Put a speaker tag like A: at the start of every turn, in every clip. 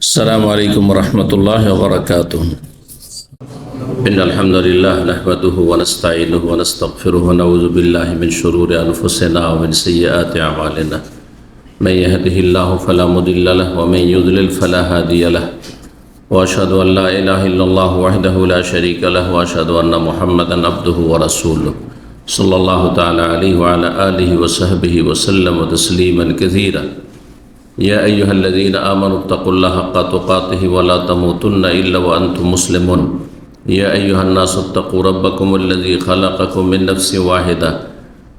A: السلام عليكم ورحمة الله وبركاته. إن الحمد لله نحمده ونستعينه ونستغفره ونعوذ بالله من شرور أنفسنا ومن سيئات أعمالنا. من يهده الله فلا مضل له ومن يضلل فلا هادي له. وأشهد أن لا إله إلا الله وحده لا شريك له وأشهد أن محمدا عبده ورسوله صلى الله تعالى عليه وعلى آله وصحبه وسلم تسليما كثيرا. يا أيها الذين آمنوا اتقوا الله حق تقاته ولا تموتن إلا وأنتم مسلمون. يا أيها الناس اتقوا ربكم الذي خلقكم من نفس واحدة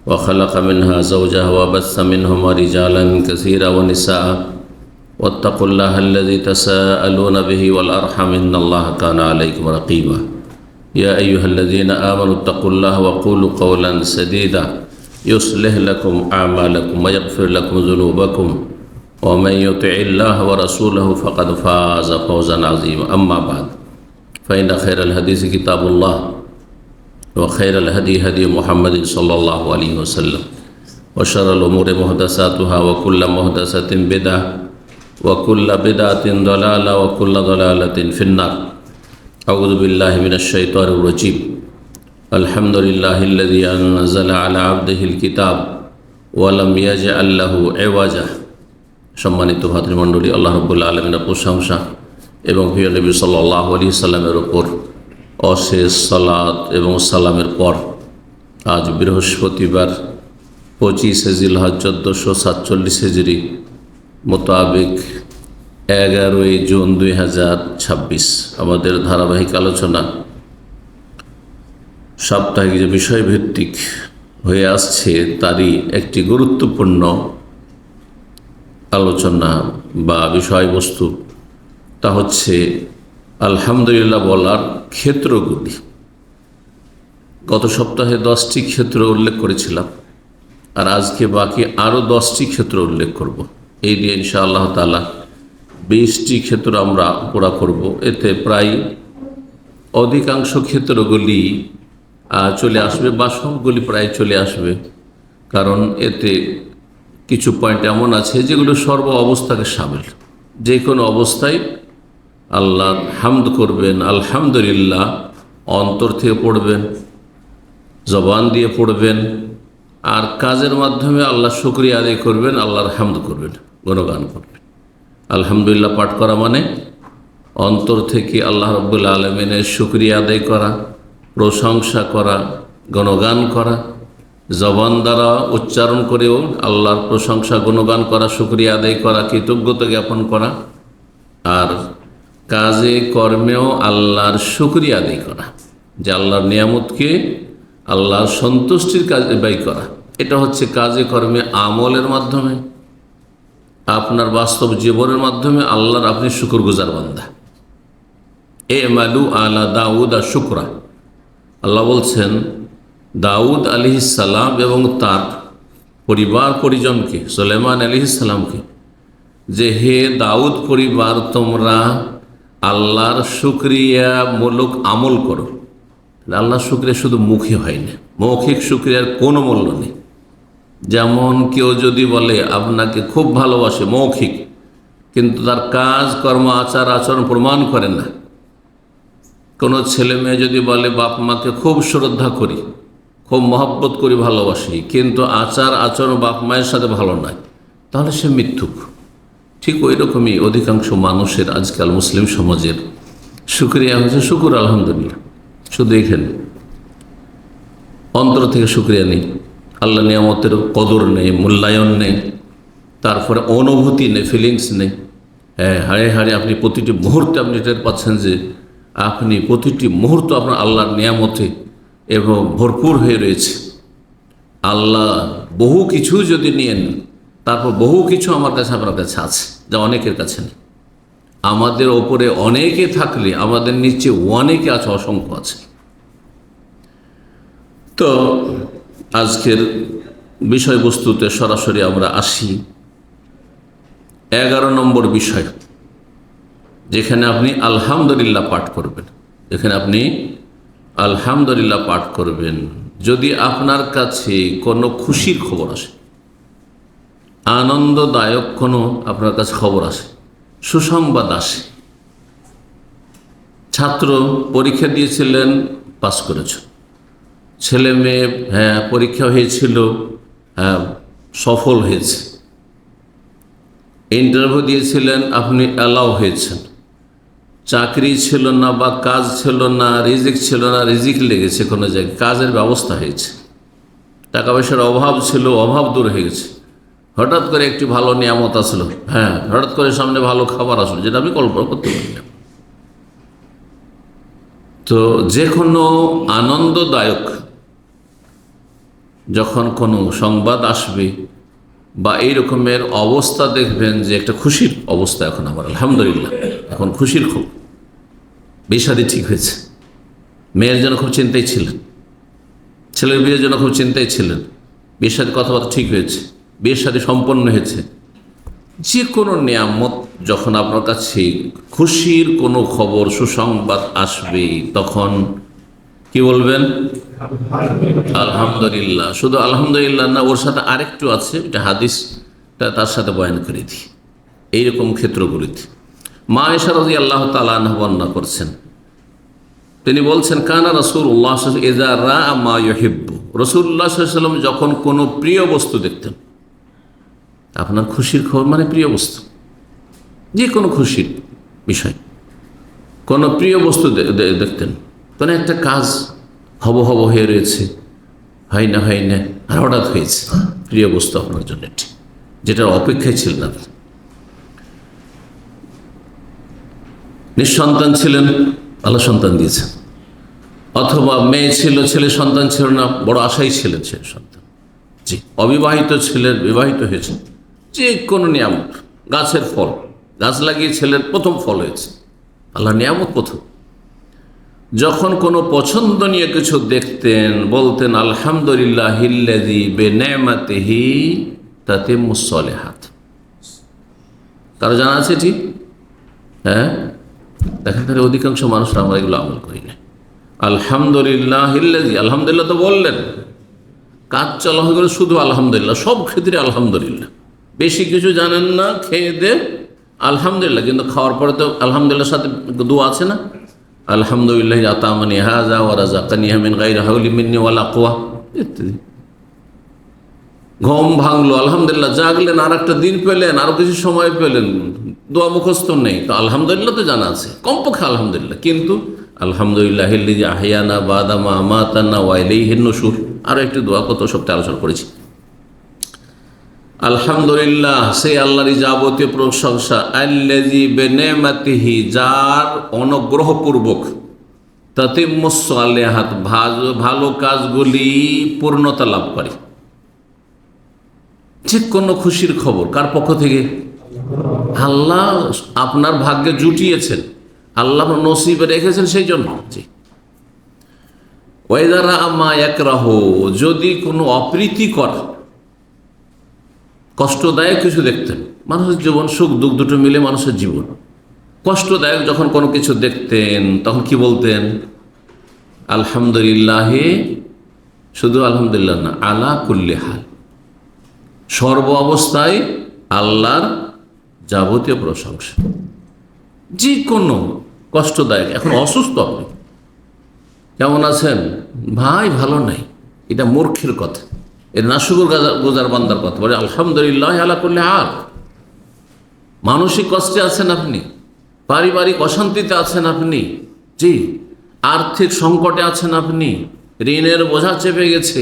A: وخلق منها زوجها وبث منهما رجالا كثيرا ونساء واتقوا الله الذي تساءلون به والأرحم إن الله كان عليكم رقيبا. يا أيها الذين آمنوا اتقوا الله وقولوا قولا سديدا يصلح لكم أعمالكم ويغفر لكم ذنوبكم ومن يطع الله ورسوله فقد فاز فوزا عظيما. أما بعد فإن خير الحديث كتاب الله وخير الهدي هدي محمد صلى الله عليه وسلم وشر الأمور محدثاتها وكل محدثة بدعة وكل بدعة ضلالة وكل ضلالة في النار. أعوذ بالله من الشيطان الرجيم. الحمد لله الذي أنزل على عبده الكتاب ولم يجعل له عوجا. সম্মানিত ভাতৃমণ্ডলী, আল্লাহ রাব্বুল আলামিনের প্রশংসা এবং প্রিয় নবী সাল্লাল্লাহু আলাইহি সাল্লামের উপর অশেষ সালাত এবং সালামের পর আজ বৃহস্পতিবার 25 জিলহজ 1447 হিজরি মোতাবেক 11 জুন 2026 আমাদের ধারাবাহিক আলোচনা সাপ্তাহিক যে বিষয়ভিত্তিক হয়ে আসছে তারই একটি গুরুত্বপূর্ণ আলোচনা বা বিষয়বস্তু, তা হচ্ছে আলহামদুলিল্লাহ বলার ক্ষেত্রগুলি। গত সপ্তাহে 10টি ক্ষেত্র উল্লেখ করেছিলাম, আর আজকে বাকি আরও 10টি ক্ষেত্র উল্লেখ করব। এই দিয়ে ইনশাআল্লাহ তাআলা 20টি ক্ষেত্র আমরা পুরা করব। এতে প্রায় অধিকাংশ ক্ষেত্রগুলি চলে আসবে বা সবগুলি প্রায় চলে আসবে, কারণ এতে কিছু পয়েন্ট এমন আছে যেগুলো সর্ব অবস্থাকে শামিল। যে কোনো অবস্থায় আল্লাহর হামদ করবেন, আলহামদুলিল্লাহ অন্তর থেকে পড়বেন, জবান দিয়ে পড়বেন, আর কাজের মাধ্যমে আল্লাহ শুকরিয়া আদায় করবেন, আল্লাহর হামদ করবেন, গুণগান করবেন। আলহামদুলিল্লাহ পাঠ করা মানে অন্তর থেকে আল্লাহ রাব্বুল আলামিনের শুকরিয়া আদায় করা, প্রশংসা করা, গুণগান করা, জবান দ্বারা উচ্চারণ করেও আল্লাহর প্রশংসা গুণগান করা, শুকরিয়া আদায় করা, কৃতজ্ঞতা জ্ঞাপন করা, আর কাজে কর্মেও আল্লাহর শুকরিয়া আদায় করা, যে আল্লাহর নিয়ামতকে আল্লাহর সন্তুষ্টির কাজে ব্যয় করা। এটা হচ্ছে কাজে কর্মে আমলের মাধ্যমে, আপনার বাস্তব জীবনের মাধ্যমে আল্লাহর আপনি শুকরগুজার বান্দা। ইমালু আলা দাউদ শুকরা। আল্লাহ বলছেন দাউদ আলাইহিস সালাম এবং তার পরিবার পরিজনকে, সুলাইমান আলাইহিস সালামকে, যে হে দাউদ পরিবার, তোমরা আল্লাহর শুকরিয়ামূলক আমল করো। আল্লাহর শুকরিয়া শুধু মুখে হয় না, মৌখিক শুকরিয়ার কোনো মূল্য নেই। যেমন কেউ যদি বলে আপনাকে খুব ভালোবাসে মৌখিক, কিন্তু তার কাজ কর্ম আচার আচরণ প্রমাণ করে না। কোনো ছেলে মেয়ে যদি বলে বাপ মাকে খুব শ্রদ্ধা করি, খুব মহব্বত করি, ভালোবাসি, কিন্তু আচার আচরণ বাপ মায়ের সাথে ভালো নয়, তাহলে সে মিথ্যুক। ঠিক ওই রকমই অধিকাংশ মানুষের আজকাল মুসলিম সমাজের শুকরিয়া হচ্ছে শুকুর আলহামদুলিল্লাহ, শুধু এখানে অন্তর থেকে শুকরিয়া নেই, আল্লাহ নিয়ামতের কদর নেই, মূল্যায়ন নেই, তারপরে অনুভূতি নেই, ফিলিংস নেই। হ্যাঁ, হাড়ে হাড়ে আপনি প্রতিটি মুহূর্তে আপনি টের পাচ্ছেন যে আপনি প্রতিটি মুহূর্ত আপনার আল্লাহর নিয়ামতে এবং ভরপুর হয়ে রয়েছে। আল্লাহ বহু কিছু যদি নিয়েন, তারপর বহু কিছু আমার কাছে আপনার কাছে আছে, যা অনেকের কাছে নেই। আমাদের ওপরে অনেকে থাকলে আমাদের নিচে অনেকে আছে, অসংখ্য আছে। তো আজকের বিষয়বস্তুতে সরাসরি আমরা আসি। 11 নম্বর বিষয়, যেখানে আপনি আলহামদুলিল্লাহ পাঠ করবেন। যেখানে আপনি আলহামদুলিল্লাহ পাঠ করবেন যদি আপনার কাছে কোনো খুশির খবর আসে, আনন্দদায়ক কোনো আপনার কাছে খবর আসে, সুসংবাদ আসে, ছাত্র পরীক্ষা দিয়েছিলেন, পাস করেছ, ছেলে মেয়ে পরীক্ষা হয়েছিল, সফল হয়েছে, ইন্টারভিউ দিয়েছিলেন, আপনি অ্যালাউ হয়েছেন, চাকরি ছিল না বা কাজ ছিল না, রিজিক ছিল না, রিজিক লেগেছে কোনো জায়গায়, কাজের ব্যবস্থা হয়েছে, টাকা পয়সার অভাব ছিল, অভাব দূর হয়ে গেছে, হঠাৎ করে একটি ভালো নিয়ামত আসলো, হঠাৎ করে সামনে ভালো খাবার আসলো, যেটা আমি কল্পনা করতে পারি না। তো যে কোনো আনন্দদায়ক যখন কোনো সংবাদ আসবে বা এই রকমের অবস্থা দেখবেন যে একটা খুশির অবস্থা, এখন আমার আলহামদুলিল্লাহ এখন খুশির খবর, বিয়ে শাদী ঠিক হয়েছে, মেয়ের জন্য খুব চিন্তাই ছিলেন, ছেলের বিয়ের জন্য খুব চিন্তাই ছিলেন, বিয়ের সাথে কথাবার্তা ঠিক হয়েছে, বিয়ের সাথে সম্পন্ন হয়েছে, যে কোনো নিয়ামত যখন আপনার কাছে খুশির কোনো খবর সুসংবাদ আসবে তখন কি বলবেন? আলহামদুলিল্লাহ। শুধু আলহামদুলিল্লাহ না, ওর সাথে আরেকটু আছে, এটা হাদিসটা তার সাথে বয়ান করে দিই। এইরকম ক্ষেত্রগুলিতে মা আয়েশা রাদিয়াল্লাহু তাআলা আনহা বর্ণনা করছেন, তিনি বলছেন কানা রাসূলুল্লাহ সাল্লাল্লাহু আলাইহি ওয়াসাল্লাম ইযা রাআ মা ইউহিব্বু, রাসূলুল্লাহ সাল্লাল্লাহু আলাইহি ওয়াসাল্লাম যখন কোনো প্রিয় বস্তু দেখতেন, আপনার খুশির খবর মানে প্রিয় বস্তু, যে কোনো খুশির বিষয়, কোনো প্রিয় বস্তু দেখতেন, কোনো একটা কাজ হব হয়ে রয়েছে, হয় না আর হঠাৎ হয়েছে, প্রিয় বস্তু আপনার জন্য, যেটার অপেক্ষায় ছিলেন আপনি। নিঃসন্তান ছিলেন, ভালো সন্তান দিয়েছেন, অথবা মেয়ে ছিল, ছেলে সন্তান ছিল না, বড় আশাই ছিলেন ছেলে সন্তান, জি, অবিবাহিত ছিলেন, বিবাহিত হয়েছেন, যে কোনো নিয়ামত, গাছের ফল, গাছ লাগিয়ে ছেলের প্রথম ফল হয়েছে, আল্লাহ নিয়ামত প্রথম। যখন কোনো পছন্দনীয় কিছু দেখতেন বলতেন আলহামদুলিল্লাহিল্লাযী বিনি'মাতিহি তাতিম্মুস সলিহাত। কারো জানা আছে? ঠিক দেখেন, তাহলে অধিকাংশ মানুষ আমরা এগুলো আমল করি না। আলহামদুলিল্লাহিল্লাযী, আলহামদুলিল্লাহ তো বললেন, কাজ চলা হয়ে গেল শুধু আলহামদুলিল্লাহ, সব ক্ষেত্রে আলহামদুলিল্লাহ, বেশি কিছু জানেন না, খেয়ে দে আলহামদুলিল্লাহ, কিন্তু খাওয়ার পরে তো আলহামদুলিল্লাহর সাথে দোয়া আছে না, আলহামদুলিল্লাহ আতামানি হাযা ওয়া রাযাকানি মিন গায়রি হাওলি মিন্নি ওয়ালা কুওয়া ইত্যাদি। ঘুম ভাঙলো আলহামদুলিল্লাহ, জাগলেন, আর একটা দিন পেলেন, আরো কিছু সময় পেলেন, দোয়া মুখস্থ নেই, তো আলহামদুলিল্লাহ তো জানা আছে, কমপক্ষে আলহামদুলিল্লাহ, কিন্তু আলহামদুলিল্লাহিল্লাযী আহইয়ানা বা'দা মা আমাতানা ওয়া ইলাইহিন নুশুর, আরো একটি দোয়া কত সপ্তাহে আলোচনা করেছি। আলহামদুলিল্লাহ, সেই আল্লাহরই যাবতীয় প্রশংসা, আল্লাযী বিনি'মাতিহি, যার অনুগ্রহপূর্বক, তাতিম্মুস সলিহাত, ভালো কাজগুলি পূর্ণতা লাভ করে। যে কোনো খুশির খবর কার পক্ষ থেকে? আল্লাহ আপনার ভাগ্যে জুটিয়েছেন, আল্লাহ নসিবে রেখেছেন, সেই জন্য। জি, ওয়া ইযা রাআ মা ইয়াকরাহু, যদি কোনো অপ্রীতিকর কষ্টদায়ক কিছু দেখতেন, মানুষের জীবন, সুখ দুঃখ দুটো মিলে মানুষের জীবন, কষ্টদায়ক যখন কোনো কিছু দেখতেন তখন কি বলতেন? আলহামদুলিল্লাহ, শুধু আলহামদুলিল্লাহ না, আলা কুল্লি হাল, সর্ব অবস্থায় আল্লাহর যাবতীয় প্রশংসা। যে কোনো কষ্টদায়ক, এখন অসুস্থ আপনি, কেমন আছেন ভাই? ভালো নাই, এটা মূর্খের কথা, এর নাশুকুর গুজার বান্দার কথা। বলে আলহামদুলিল্লাহ আলা কুল্লি হাল। মানসিক কষ্টে আছেন আপনি, পারিবারিক অশান্তিতে আছেন আপনি, জি, আর্থিক সংকটে আছেন আপনি, ঋণের বোঝা চেপে গেছে,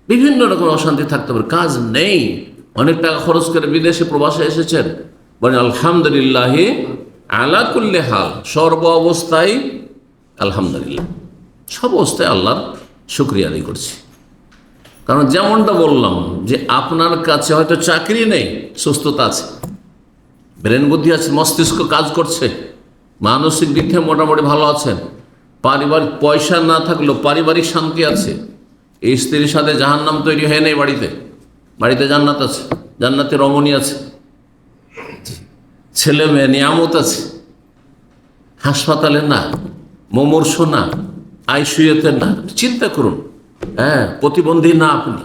A: বিভিন্ন রকম অশান্তি থাকতে পারে, কাজ নেই, অনেক টাকা খরচ করে বিদেশে প্রবাসে এসেছেন, বলে আলহামদুলিল্লাহ আলা কুল্লি হাল, সর্ব অবস্থায় আলহামদুলিল্লাহ, সব অবস্থায় আল্লাহর শুকরিয়া আদায় করছি। কারণ যেমনটা বললাম যে আপনার কাছে হয়তো চাকরি নেই, সুস্থতা আছে, ব্রেন বুদ্ধি আছে, মস্তিষ্ক কাজ করছে, মানসিক দিক থেকে মোটামুটি ভালো আছেন, পারিবারিক পয়সা না থাকলেও পারিবারিক শান্তি আছে, এই স্ত্রীর সাথে জাহান্নাম তৈরি হয় নাই, বাড়িতে জান্নাত আছে, জান্নাতে রমণী আছে, ছেলে মেয়ে নিয়ামত আছে, হাসপাতালে না, মুমূর্ষ না, আইসিইউতে না, চিন্তা করুন, প্রতিবন্ধী না আপনি,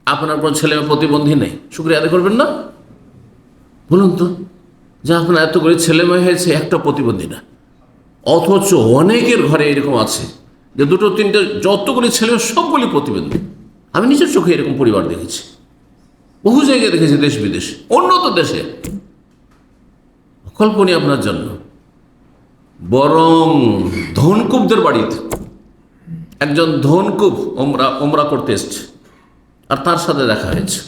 A: আপনার কোনো ছেলে মেয়ে প্রতিবন্ধী নেই, শুকরিয়া আদায় করবেন না? বলুন তো, যে আপনার এত করে ছেলে মেয়ে হয়েছে, একটা প্রতিবন্ধী না। অথচ অনেকের ঘরে এরকম আছে যে দুটো তিনটে যতগুলি ছেলে সবগুলি প্রতিবন্ধী। আমি নিজের চোখে এরকম পরিবার দেখেছি, বহু জায়গায় দেখেছি, দেশ বিদেশে, উন্নত দেশে। কল্পনীয় আপনার জন্য। বরং ধনকুবদের বাড়িতে একজন ধনকুব ওমরা করতে এসছে, আর তার সাথে দেখা হয়েছে।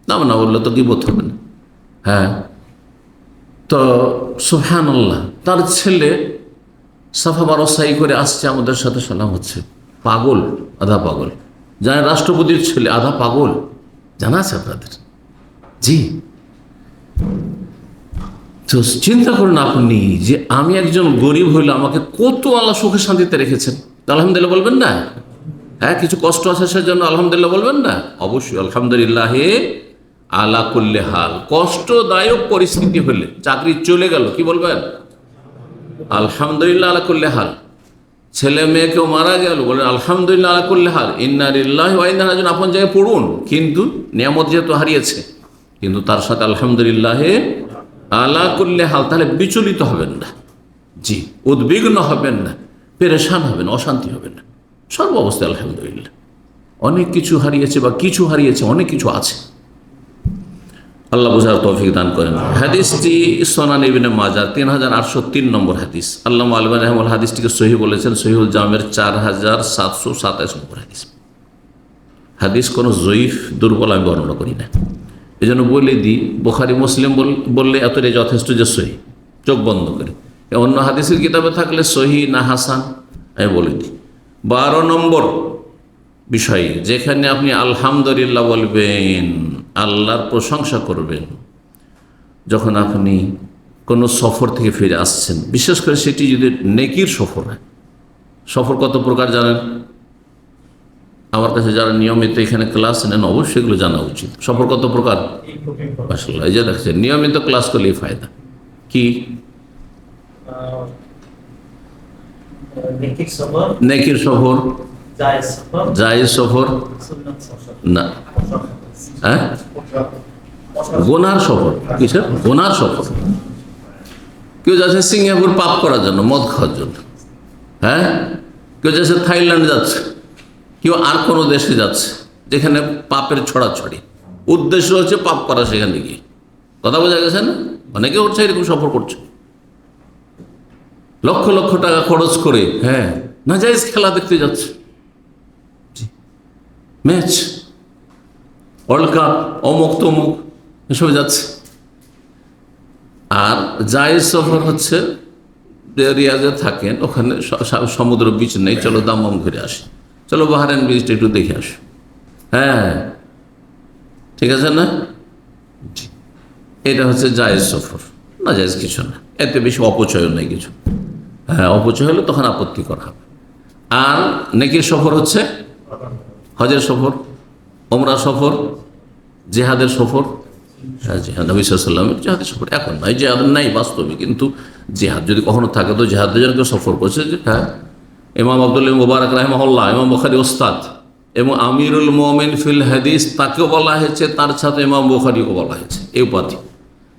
A: নাম না বললে তো গীবত হবে না। হ্যাঁ, তো সুবহানাল্লাহ, তার ছেলে সাফা মারসাই করে আসছে, আমাদের সাথে সালাম হচ্ছে। পাগল, আধা পাগল। জানেন রাষ্ট্রপতির ছেলে আধা পাগল, জানা আছে আপনাদের? জি। তো চিন্তা করুন আপনি যে আমি একজন গরিব হইলে আমাকে কত আল্লাহ সুখে শান্তিতে রেখেছেন। আলহামদুলিল্লাহ বলবেন না? হ্যাঁ, কিছু কষ্ট আছে সেজন্য আলহামদুলিল্লাহ বলবেন না? অবশ্যই আলহামদুলিল্লাহ আলা কুল্লি হাল। কষ্টদায়ক পরিস্থিতি হলে, চাকরি চলে গেল, কি বলবেন? আলহামদুলিল্লাহ আলা কুল্লি হাল। ছেলে মেয়ে কেউ মারা গেল, বলেন আলহামদুলিল্লাহ আলা কুল্লি হাল। ইন্না লিল্লাহি ওয়া ইন্না ইলাইহি রাজিউন। আপন জায়গায় পড়ুন, কিন্তু নিয়ামত যেহেতু হারিয়েছে, কিন্তু তার সাথে আলহামদুলিল্লাহ আলা কুল্লি হাল। তাহলে বিচলিত হবেন না, জি, উদ্বিগ্ন হবেন না, পেরেশান হবেন, অশান্তি হবেন না। সর্ব অবস্থায় আলহামদুলিল্লাহ। অনেক কিছু হারিয়েছে বা কিছু হারিয়েছে, অনেক কিছু আছে। আল্লাহ বোঝার তৌফিক দান করেন। হাদিসটি সুনান ইবনে মাজাহ 3803 নম্বর হাদিস। আল্লামা আলবানী রাহিমাহুল্লাহ হাদিসটিকে সহিহ বলেছেন, সহিহুল জামের 4727 নম্বর হাদিস। হাদিস কোনো জয়ীফ, দুর্বল আমি বর্ণনা করি না। এই জন্য বলে দিই, বুখারী মুসলিম বললে এতটাই যথেষ্ট যে সহিহ, চোখ বন্ধ করে। অন্য হাদিসের কিতাবে থাকলে সহিহ না হাসান আমি বলে দিই। 12 নম্বর বিষয়, যেখানে আপনি আলহামদুলিল্লাহ বলবেন, আল্লাহর প্রশংসা করবেন, যখন আপনি কোনো সফর থেকে ফিরে আসছেন, বিশেষ করে সেটি যদি নেকির সফর হয়। সফর কত প্রকার জানেন? আমার কাছে যারা নিয়মিত এখানে ক্লাস নেন অবশ্যই এগুলো জানা উচিত। সফর কত প্রকার? মাশাআল্লাহ, এই যে দেখছেন, নিয়মিত ক্লাস করলেই ফায়দা। কি? নেকির সফর, জায়েজ সফর না, হ্যাঁ, গোনার সফর। কিসের গোনার সফর? কেউ যাচ্ছে সিঙ্গাপুর পাপ করার জন্য, মদ খাওয়ার জন্য, হ্যাঁ, কেউ যাচ্ছে থাইল্যান্ড যাচ্ছে, কেউ আর কোনো দেশে যাচ্ছে যেখানে পাপের ছড়াছড়ি, উদ্দেশ্য হচ্ছে পাপ করা। সেখানে গিয়ে কথা বোঝা গেছে না? অনেকে হচ্ছে এরকম সফর করছে, লক্ষ লক্ষ টাকা খরচ করে, হ্যাঁ, নাজায়েজ খেলা দেখতে যাচ্ছে, ম্যাচ, ওয়ার্ল্ড কাপ, অমুক তমুক, এসব যাচ্ছে। আর জায়েজ সফর হচ্ছে রিয়াজে থাকেন, ওখানে সমুদ্র বিচ নেই, চলো দাম্মাম ঘুরে আসি, চলো বাহারাইন বিচটা একটু দেখে আসো। হ্যাঁ, ঠিক আছে না? এটা হচ্ছে জায়েজ সফর, না জায়েজ কিছু না, এতে বেশি অপচয় নেই কিছু। হ্যাঁ, অপচয় হলে তখন আপত্তি করা হবে। আর নেকির সফর হচ্ছে হজের সফর, ওমরা সফর, জেহাদের সফর। জিহাদ নবী সাল্লাল্লাহু আলাইহি ওয়াসাল্লামের জেহাদের সফর এখন নাই, জেহাদ নাই বাস্তবে, কিন্তু জেহাদ যদি কখনো থাকে তো জেহাদের জন্য কেউ সফর করছে। হ্যাঁ, ইমাম আব্দুল্লাহ মুবারক রাহিমাহুল্লাহ, ইমাম বুখারী ওস্তাদ এবং আমিরুল মুমিন ফিল হাদিস, তাকেও বলা হয়েছে, তার সাথে ইমাম বুখারীকে বলা হয়েছে এই উপাধি।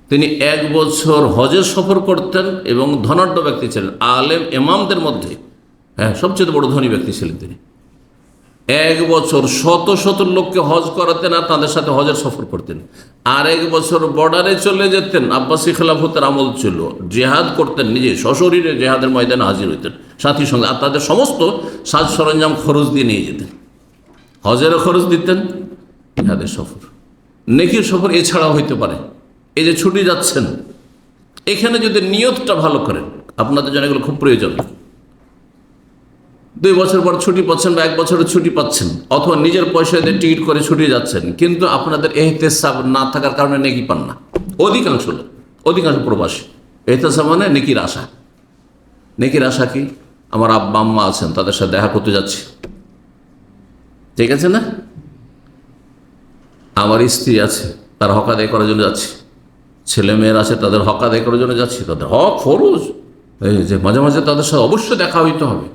A: তিনি 1 বছর হজের সফর করতেন এবং ধনাঢ্য ব্যক্তি ছিলেন, আলেম ইমামদের মধ্যে, হ্যাঁ, সবচেয়ে বড় ধনী ব্যক্তি ছিলেন তিনি। 1 বছর শত শত লোককে হজ করাতেন আর তাদের সাথে হজের সফর করতেন। আর 1 বছর বর্ডারে চলে যেতেন, আব্বাসী খেলাফতের আমল ছিল, জেহাদ করতেন, নিজে সশরীরে জেহাদের ময়দানে হাজির হইতেন সাথী সঙ্গে, আর তাদের সমস্ত সাজ সরঞ্জাম খরচ দিয়ে নিয়ে যেতেন, হজেরও খরচ দিতেন, জেহাদের সফর, নেকির সফর এছাড়াও হইতে পারে। এই যে ছুটি যাচ্ছেন, এখানে যদি নিয়তটা ভালো করেন, আপনাদের জন্য এগুলো খুব প্রয়োজন। 2 বছর পর ছুটি পাচ্ছেন বা 1 বছরের ছুটি পাচ্ছেন, অথবা নিজের পয়সা দিয়ে টিকিট করে ছুটি যাচ্ছেন, কিন্তু আপনাদের এহতেসাব না থাকার কারণে নেকি পান না। অধিকাংশ প্রবাসী এহতেসাব মানে নেকির আশা। নেকির আশা কি? আমার আব্বা আম্মা আছেন, তাদের সাথে দেখা করতে যাচ্ছি, ঠিক আছে না? আমার স্ত্রী আছে, তার হক আদায় করার জন্য যাচ্ছি, ছেলে মেয়ের আছে, তাদের হক আদায় করার জন্য যাচ্ছি, তাদের হক ফরজ, এই যে মাঝে মাঝে তাদের সাথে অবশ্যই দেখা হইতে হবে,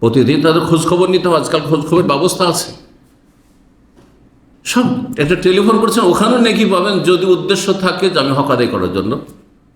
A: প্রতিদিন তাদের খোঁজখবর নিতে হবে, আজকাল খোঁজখবর ব্যবস্থা আছে সব। একটা টেলিফোন করছেন, ওখানেও নেকি পাবেন যদি উদ্দেশ্য থাকে যে আমি হক আদায় করার জন্য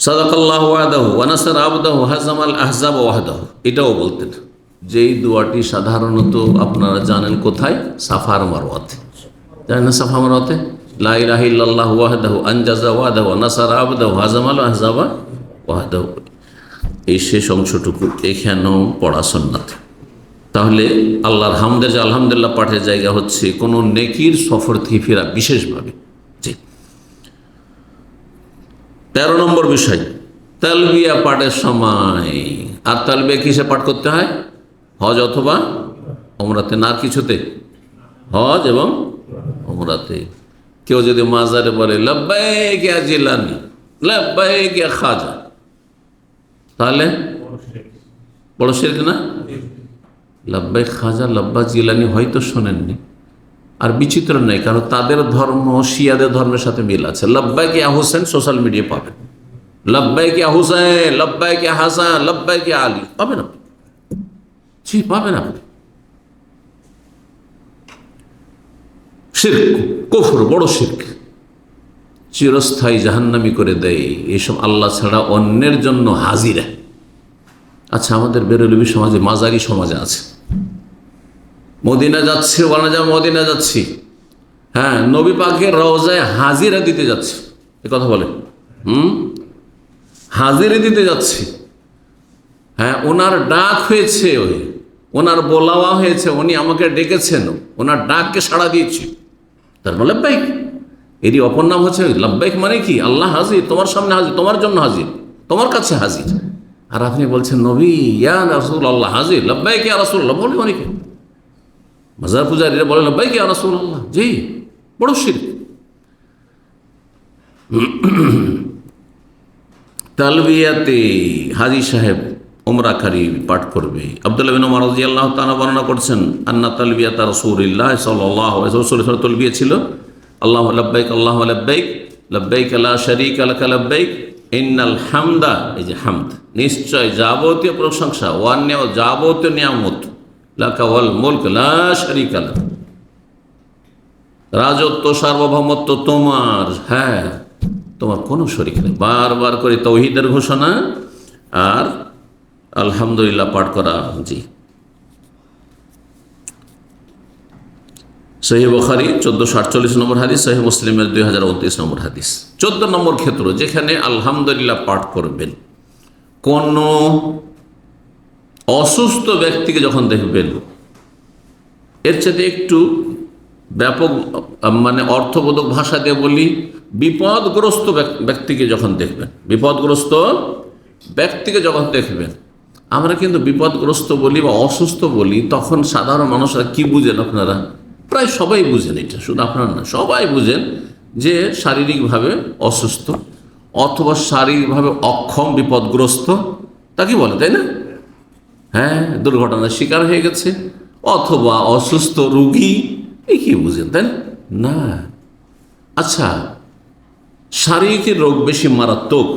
A: সাদাকাল্লাহু ওয়াদাহু ওয়া নাসারা আবদাহু হাযামাল আহজাব ওয়াহদাহু, এটাও বলতেন। যেই দোয়াটি সাধারণত আপনারা জানেন কোথায়? সাফার মারওয়াতে। জানেন না সাফা মারওয়াতে? লা ইলাহা ইল্লাল্লাহু ওয়াহদাহু আনজাযা ওয়াদাহু ওয়া নাসারা আবদাহু হাযামাল আহজাবা ওয়াহদাহু, এই শেষ অংশটুকু এখানেও পড়া সুন্নাত। তাহলে আল্লাহর হামদের যে আলহামদুলিল্লাহ পাঠের জায়গা হচ্ছে কোনো নেকির সফর থেকে ফেরা বিশেষভাবে। জি। 13 নম্বর বিষয়, তালবিয়া পাঠের সময়। আর তালবিয়া কিসে পাঠ করতে হয়? হজ অথবা ওমরাতে, না কিছুতে? হজ এবং ওমরাতে। কেউ যদি মাজারে বলে লব্বাইক ইয়া জিলানী, লব্বাইক ইয়া খাজা, তাহলে বড় শিরক না? লব্বাইক খাজা, লব্বা জিলানী হয়তো শোনেননি, আর বিচিত্র নেই, কারণ তাদের ধর্ম শিয়াদের ধর্মের সাথে মিল আছে। লব্বাইক ইয়া হোসেন সোশ্যাল মিডিয়া পাবেন, লব্বাইক ইয়া হুসাইন, লব্বাইক ইয়া হাসান, লব্বাইক ইয়া আলী পাবেন আপনি। জি, পাবেন আপনি। শিরক, কুফর, বড় শিরক, চিরস্থায়ী জাহান্নামী করে দেয়। এসব আল্লাহ ছাড়া অন্যের জন্য হাজিরা। আচ্ছা, আমাদের বেরলভী সমাজে, মাজারি সমাজে আছে, মদিনা যাচ্ছে, বলা যায় মদিনা যাচ্ছি, হ্যাঁ, নবী পাকের রওজায় হাজিরা দিতে যাচ্ছে, এ কথা বলে, হাজিরা দিতে যাচ্ছি, হ্যাঁ, ওনার ডাক হয়েছে, ওনার বলাওয়া হয়েছে, উনি আমাকে ডেকেছেন, ওনার ডাককে সাড়া দিয়েছি, তার মানে লব্বাইক। এরই অপর নাম হচ্ছে লব্বাইক। মানে কি? আল্লাহ হাজির, তোমার সামনে হাজির, তোমার জন্য হাজির, তোমার কাছে হাজির। আর আপনি বলছেন নবী ইয়া রাসূলুল্লাহ হাজির, লব্বাইক ইয়া রাসূলুল্লাহ বলে অনেকে। মাজার পূজারীরা বলে লব্বাইক ইয়া রাসূলুল্লাহ। জি, বড় শিরক। তালবিয়াতে হাজী সাহেব উমরাকারী পাঠ করবে। আব্দুল্লাহ বিন উমর রাদিয়াল্লাহু তাআলা বর্ণনা করছেন, আন্না তালবিয়াতা রাসূলিল্লাহ সাল্লাল্লাহু আলাইহি ওয়াসাল্লাম, তালবিয়া ছিল আল্লাহু লাব্বাইক আল্লাহুম্মা লাব্বাইক, লাব্বাইক লা শারীকা লাকা লাব্বাইক, ইন্নাল হামদা, এই যে হামদ, নিশ্চয় যাবতীয় প্রশংসা, ওয়ান্নিয়া, যাবতীয় নিয়ামত, লাকা ওয়াল মুলক লা শারীকা লাক, রাজত্ব সার্বভৌমত্ব তোমার, হ্যাঁ, তোমার কোনো শরীক নেই। বারবার করে তাওহীদের ঘোষণা আর আলহামদুলিল্লাহ পাঠ করা। জি। সহিহ বুখারী 1448 নম্বর হাদিস, সহিহ মুসলিমের 2029 নম্বর হাদিস। 14 নম্বর ক্ষেত্র যেখানে আলহামদুলিল্লাহ পাঠ করবেন, কোন অসুস্থ ব্যক্তিকে যখন দেখবেন, এর চাইতে একটু ব্যাপক মানে অর্থবোধক ভাষা দিয়ে বলি, বিপদগ্রস্ত ব্যক্তিকে যখন দেখবেন, বিপদগ্রস্ত ব্যক্তিকে যখন দেখবেন, আমরা কিন্তু বিপদগ্রস্ত বলি বা অসুস্থ বলি, তখন সাধারণ মানুষরা কি বুঝেন? আপনারা প্রায় সবাই বুঝেন, এটা শুধু আপনারা না, সবাই বুঝেন যে শারীরিকভাবে অসুস্থ অথবা শারীরিকভাবে অক্ষম, বিপদগ্রস্ত, তাকে বলে, তাই না? হ্যাঁ, দুর্ঘটনার শিকার হয়ে গেছে অথবা অসুস্থ রোগী, এই কি বুঝেন, তাই না? আচ্ছা, শারীরিক রোগ বেশি মারাত্মক,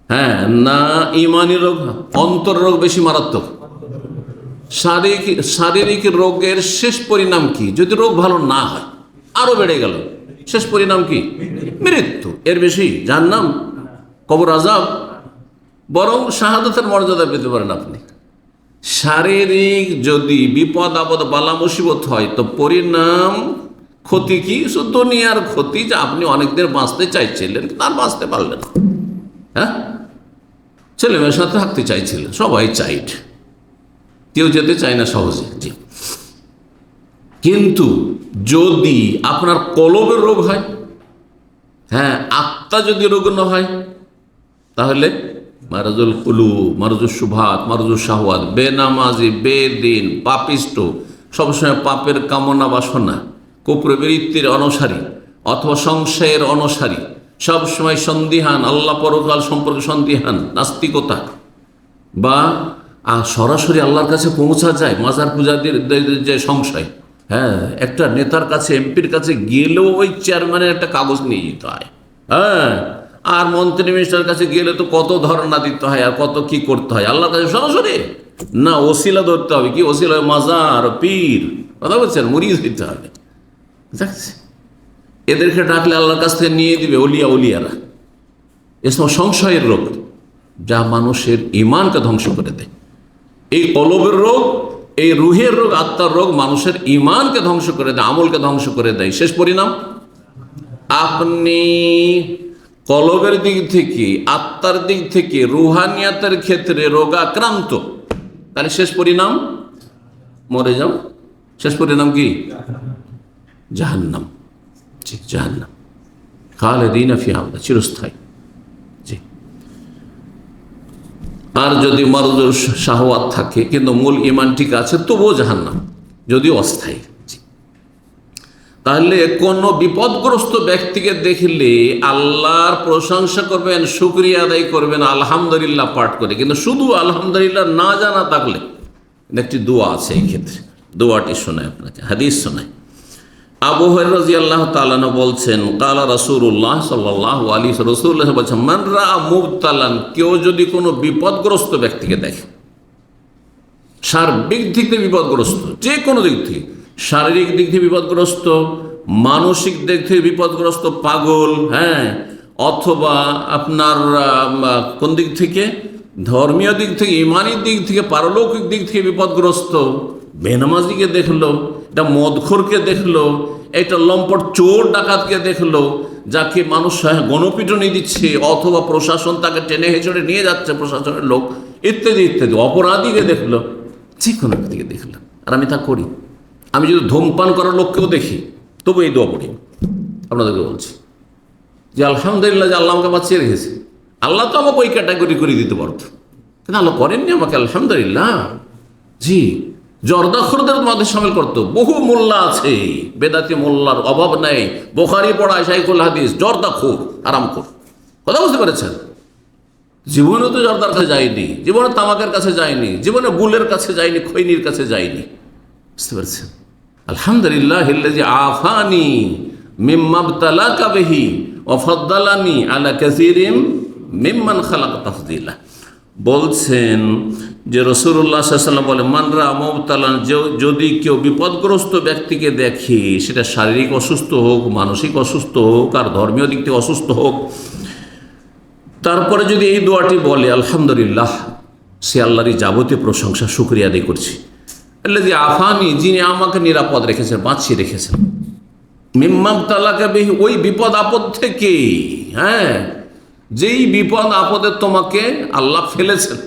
A: হ্যাঁ, না ইমানি রোগ, অন্তর রোগ বেশি মারাত্মক? শারীরিক রোগের শেষ পরিণাম কি? যদি রোগ ভালো না হয়, আরো বেড়ে গেল, শেষ পরিণাম কি? মৃত্যু। এর বেশি জাহান্নাম, কবর আযাব, বরং শাহাদাতের মর্যাদা পেতে পারেন আপনি। শারীরিক যদি বিপদ আপদ বালা মুসিবত হয়, তো পরিণাম ক্ষতি কি? শুধু দুনিয়ার ক্ষতি, যে আপনি অনেকদিন বাঁচতে চাইছিলেন, তার বাঁচতে পারলেন, হ্যাঁ, ছেলে মেয়ের সাথে থাকতে চাইছিলেন, সবাই চাইট, কেউ যেতে চায় না সহজে। জি। কিন্তু যদি আপনার কলবের রোগ হয়, হ্যাঁ, আত্মা যদি রোগ না হয়, তাহলে মারাজুল কুলুব, মারাজুল শুবহাত, মারাজুল শাহওয়াত, বেনামাজি, বেদিন, পাপিষ্ট, সবসময় পাপের কামনা বাসনা, কুপ্রবৃত্তির অনুসারী অথবা সংশয়ের অনুসারী, সবসময় সন্দিহান, আল্লাহ পরকাল সম্পর্কে সন্দিহান, নাস্তিকতা, বা সরাসরি আল্লাহর কাছে পৌঁছা যায়, মাজার পূজাদের যে সংশয়, হ্যাঁ, একটা নেতার কাছে, এমপির কাছে গেলেও ওই চেয়ারম্যানের একটা কাগজ নিয়ে যেতে হয়, হ্যাঁ, আর মন্ত্রী মিনিস্টারের কাছে গেলে তো কত ধর্ণা দিতে হয় আর কত কি করতে হয়। আল্লাহর কাছে সরাসরি না, ওসিলা ধরতে হবে। কি ওসিলা? মাজার, পীর, কথা বলছেন, মুরিদ হইতে হবে। দেখছি এদেরকে ডাকলে আল্লাহর কাছ থেকে নিয়ে দিবে ওলিয়ারা, এসব সংশয়ের রোগ, যা মানুষের ঈমানকে ধ্বংস করে দেয়। এই কলবের রোগ, এই রুহের রোগ, আত্মার রোগ মানুষের ঈমানকে ধ্বংস করে দেয়, আমলকে ধ্বংস করে দেয়। শেষ পরিণাম, আপনি কলবের দিক থেকে, আত্মার দিক থেকে, রুহানিয়াতের ক্ষেত্রে রোগাক্রান্ত, তাহলে শেষ পরিণাম মরে যাও। শেষ পরিণাম কি? জাহান্নাম। জি, জাহান্নাম, খালিদিনা ফিহা, চিরস্থায়ী। জি। আর যদি মারুজুর শাহওয়াত থাকে কিন্তু মূল ঈমান ঠিক আছে, তবুও জাহান্নাম, যদিও অস্থায়ী। তাহলে কোনো বিপদগ্রস্ত ব্যক্তিকে দেখলে আল্লাহর প্রশংসা করবেন, শুকরিয়া আদায় করবেন, আলহামদুলিল্লাহ পাঠ করে। কিন্তু শুধু আলহামদুলিল্লাহ না জানা থাকলে, একটি দোয়া আছে এই ক্ষেত্রে, দোয়াটি শোনায় আপনাকে, হাদিস শোনায়। আবু হুরায়রা রাদিয়াল্লাহু তাআলা আনহু বলছেন, কালা রাসূলুল্লাহ সাল্লাল্লাহু আলাইহি রাসূলুল্লাহ বলছেন, মান রাআ মুবতালান, কেউ যদি কোনো বিপদগ্রস্ত ব্যক্তিকে দেখে, সার্বিক দিক থেকে বিপদগ্রস্ত, যে কোনো দিক থেকে, শারীরিক দিক থেকে বিপদগ্রস্ত, মানসিক দিক থেকে বিপদগ্রস্ত, পাগল, হ্যাঁ, অথবা আপনার কোন দিক থেকে, ধর্মীয় দিক থেকে, ইমানি দিক থেকে, পারলৌকিক দিক থেকে বিপদগ্রস্ত, বেনামাজিকে দেখলো, এটা মদখোরকে দেখলো, এটা লম্পট চোর ডাকাতকে দেখলো, যাকে মানুষ গণপিটুনি দিচ্ছে, অথবা প্রশাসন তাকে টেনে হেঁচড়ে নিয়ে যাচ্ছে, প্রশাসনের লোক, ইত্যাদি ইত্যাদি, অপরাধীকে দেখলো, যে কোনো দিকে দেখলো। আর আমি তা করি। আমি যদি ধূমপান করার লোককেও দেখি, তবু এই দোয়া পড়ি। আপনাদেরকে বলছি যে আলহামদুলিল্লাহ যে আল্লাহ আমাকে বাঁচিয়ে রেখেছে। আল্লাহ তো আমাকে ওই ক্যাটাগরি করে দিতে পারতো, কিন্তু আল্লাহ করেননি আমাকে, আলহামদুলিল্লাহ। জি, জর্দাখোরদের মধ্যে সামিল করতো। বহু মোল্লা আছে, বেদাতি মোল্লার অভাব নেই, বুখারী পড়ায়, শাইখুল হাদিস, জর্দাখোর, আরামখোর। কথা বুঝতে পেরেছেন? জীবনে তো জর্দার কাছে যায়নি, জীবনে তামাকের কাছে যায়নি, জীবনে বুলের কাছে যায়নি, খৈনির কাছে যায়নি। বুঝতে পারছেন? আলহামদুলিল্লাহ আল্লাযী আফানি মিম্মা ইবতালাকা বিহি ওয়া ফাদ্দালানি আলা কাসীরিম মিম্মান খালাকা তাফদীলা। বলছেন যে রাসূলুল্লাহ সাল্লাল্লাহু আলাইহি ওয়াসাল্লাম বলেন, মান রাআ মুবতালান, যদি কেউ বিপদগ্রস্ত ব্যক্তিকে দেখে, সেটা শারীরিক অসুস্থ হোক, মানসিক অসুস্থ হোক, আর ধর্মীয় দিক থেকে অসুস্থ হোক, তারপরে যদি এই দোয়াটি বলে, আলহামদুলিল্লাহ, সে আল্লাহরই যাবতীয় প্রশংসা, শুকরিয়া আদায় করছি, আল্লাযী আফানি, যিনি আমাকে নিরাপদ রেখেছেন, বাঁচিয়ে রেখেছেন, মিম্মা ইবতালাকা বিহি, ওই বিপদ আপদ থেকে, হ্যাঁ, যেই বিপদ আপদে তোমাকে আল্লাহ ফেলেছেন।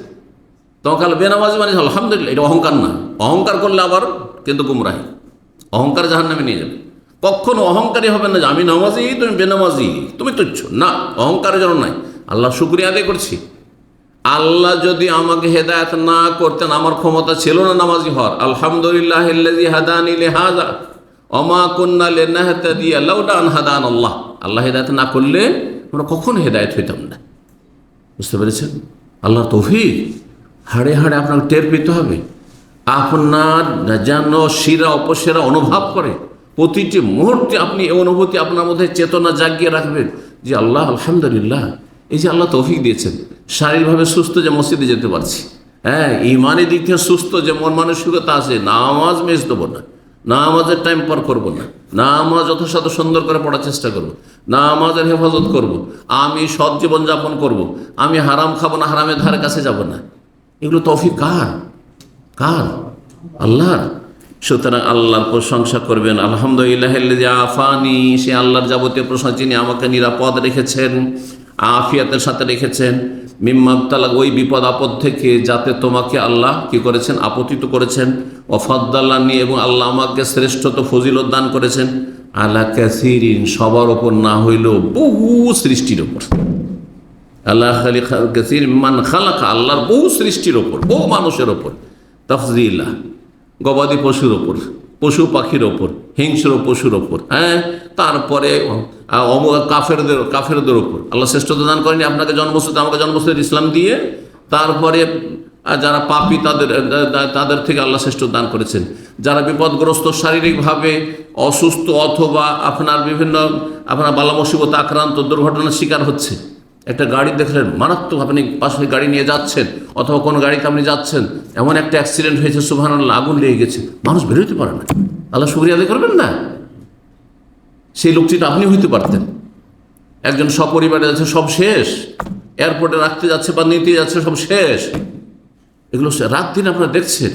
A: তোমাকে আল্লাহ বেনামাজি মানে আলহামদুলিল্লাহ, এটা অহংকার না। অহংকার করলে আবার কিন্তু গুমরাহি, অহংকার জাহান্নামে নিয়ে যাবে। কখনো অহংকারী হবে না যে আমি নামাজি, তুমি বেনামাজি, তুমি তুচ্ছ, না, অহংকারের জন্য নাই। আল্লাহ শুকরিয়া আদায় করছি। আল্লাহ যদি আমাকে হেদায়েত না করতেন, আমার ক্ষমতা ছিল না নামাজি হওয়ার। আলহামদুলিল্লাহ আল্লাযী হাদানি লিহাযা ওয়া মা কুন্না লিনাহতাদিয়া লাউলা আন হাদানাল্লাহ। আল্লাহ হেদায়েত না করলে আমরা কখনো হেদায়েত হইতাম না। বুঝতে পেরেছেন? আল্লাহর তৌফিক হাড়ে হাড়ে আপনাকে টের পেতে হবে। আপনার যেন শিরা অপশিরা অনুভব করে, প্রতিটি মুহূর্তে আপনি এই অনুভূতি আপনার মধ্যে চেতনা জাগিয়ে রাখবেন যে আল্লাহ আলহামদুলিল্লাহ, এই যে আল্লাহ তৌফিক দিয়েছেন, শারীরিকভাবে সুস্থ যে মসজিদে যেতে পারছি, হ্যাঁ, ইমানের দিক থেকে সুস্থ যে মন মানসিকতা আছে, নামাজ মিস দেবো না, নামাজের টাইম পার করবো না, নামাজ যথাসাধ্য সুন্দর করে পড়ার চেষ্টা করব, নামাজের হেফাজত করব, আমি সৎ জীবনযাপন করব, আমি হারাম খাবো না, হারামের ধারে কাছে যাব না। এগুলো তৌফিক কার? কার? আল্লাহর। সুতরাং আল্লাহর প্রশংসা করবেন, আলহামদুলিল্লাহ আল্লাযী আফানি, সে আল্লাহর যাবতীয় প্রশংসা, যিনি আমাকে নিরাপদ রেখেছেন, আফিয়াতের সাথে রেখেছেন, মিম্মা ইবতালাক, ওই বিপদ আপদ থেকে যাতে তোমাকে আল্লাহ কি করেছেন? আপতিত করেছেন। ওয়া ফাদ্দালানি, এবং আল্লাহ আমাকে শ্রেষ্ঠত্ব ফজিলত দান করেছেন, আলা কাসীরিন, সবার ওপর না হইলেও বহু সৃষ্টির ওপর। আল্লাহ খালিকা কাসীর মান খালাকা, আল্লাহর বহু সৃষ্টির ওপর, বহু মানুষের ওপর। তাফজিলা, গবাদি পশুর ওপর, পশু পাখির ওপর, হিংস্র পশুর ওপর, হ্যাঁ, তারপরে কাফেরদের ওপর আল্লাহ শ্রেষ্ঠতা দান করেনি। আপনাকে জন্মসূত্রে, আমাকে জন্মসূত্রে ইসলাম দিয়ে, তারপরে যারা পাপী তাদের থেকে আল্লাহ শ্রেষ্ঠতা দান করেছেন। যারা বিপদগ্রস্ত, শারীরিকভাবে অসুস্থ, অথবা আপনার বিভিন্ন বালা মুসিবত আক্রান্ত, দুর্ঘটনার শিকার হচ্ছে, একটা গাড়ি দেখলেন মারাত্মক, আপনি পাশে গাড়ি নিয়ে যাচ্ছেন, অথবা কোনো গাড়িতে আপনি যাচ্ছেন, এমন একটা অ্যাক্সিডেন্ট হয়েছে, সুবহানাল্লাহ, আগুন লেগে গেছে, মানুষ বেরোতে পারে না, আল্লাহ শুকরিয়া আদায় করবেন না? সেই লোকটি তো আপনি হইতে পারতেন। একজন সপরিবারে যাচ্ছে, সব শেষ। এয়ারপোর্টে রাখতে যাচ্ছে বা নিতে যাচ্ছে, সব শেষ। এগুলো রাত দিন আপনারা দেখছেন।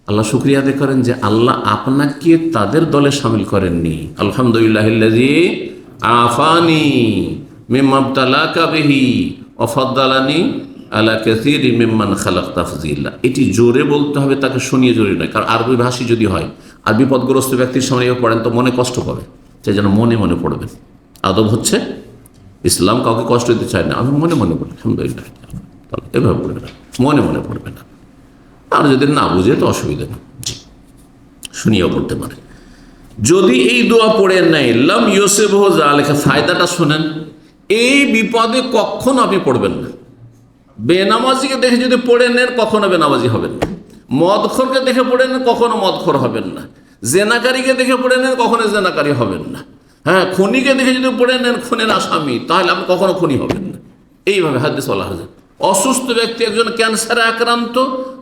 A: আল্লাহ শুকরিয়া আদায় করেন যে আল্লাহ আপনাকে তাদের দলে শামিল করেননি। আলহামদুলিল্লাহিল্লাযী আফানি মিম্মা ইবতালাকা বিহি ওয়া ফাদ্দালানি আলা কাসীরিম মিম্মান খালাক তাফযীলা। এটি জোরে বলতে হবে, তাকে শুনিয়ে জোরে নয়। কারণ আরবি ভাষী যদি হয় আর বিপদগ্রস্ত ব্যক্তির সামনে পড়েন তো মনে কষ্ট পাবে, সেই জন্য মনে মনে পড়বেন। আদব হচ্ছে ইসলাম কাউকে কষ্ট দিতে চায় না। আমি মনে মনে পড়ি আলহামদুলিল্লাহ, এভাবে পড়বে না, মনে মনে পড়বে না। আর যদি না বুঝে তো অসুবিধা নেই, শুনিয়েও পড়তে পারে। যদি এই দোয়া পড়ে নেয় লাম ইউসিবহু যালিকা, ফায়দাটা শোনেন, এই বিপদে কখনো আপনি পড়বেন না। বেনামাজিকে দেখে যদি পড়ে নেন কখনো বেনামাজি হবেন না। মদখোরকে দেখে পড়ে নেন কখনো মদখোর হবেন না। জেনাকারীকে দেখে পড়ে নেন কখনো জেনাকারী হবেন না। হ্যাঁ, খুনিকে দেখে যদি পড়ে নেন খুনের আসামি, তাহলে আপনি কখনো খুনি হবেন না। এইভাবে হাদিস বলা হয়েছে। অসুস্থ ব্যক্তি একজন ক্যান্সারে আক্রান্ত,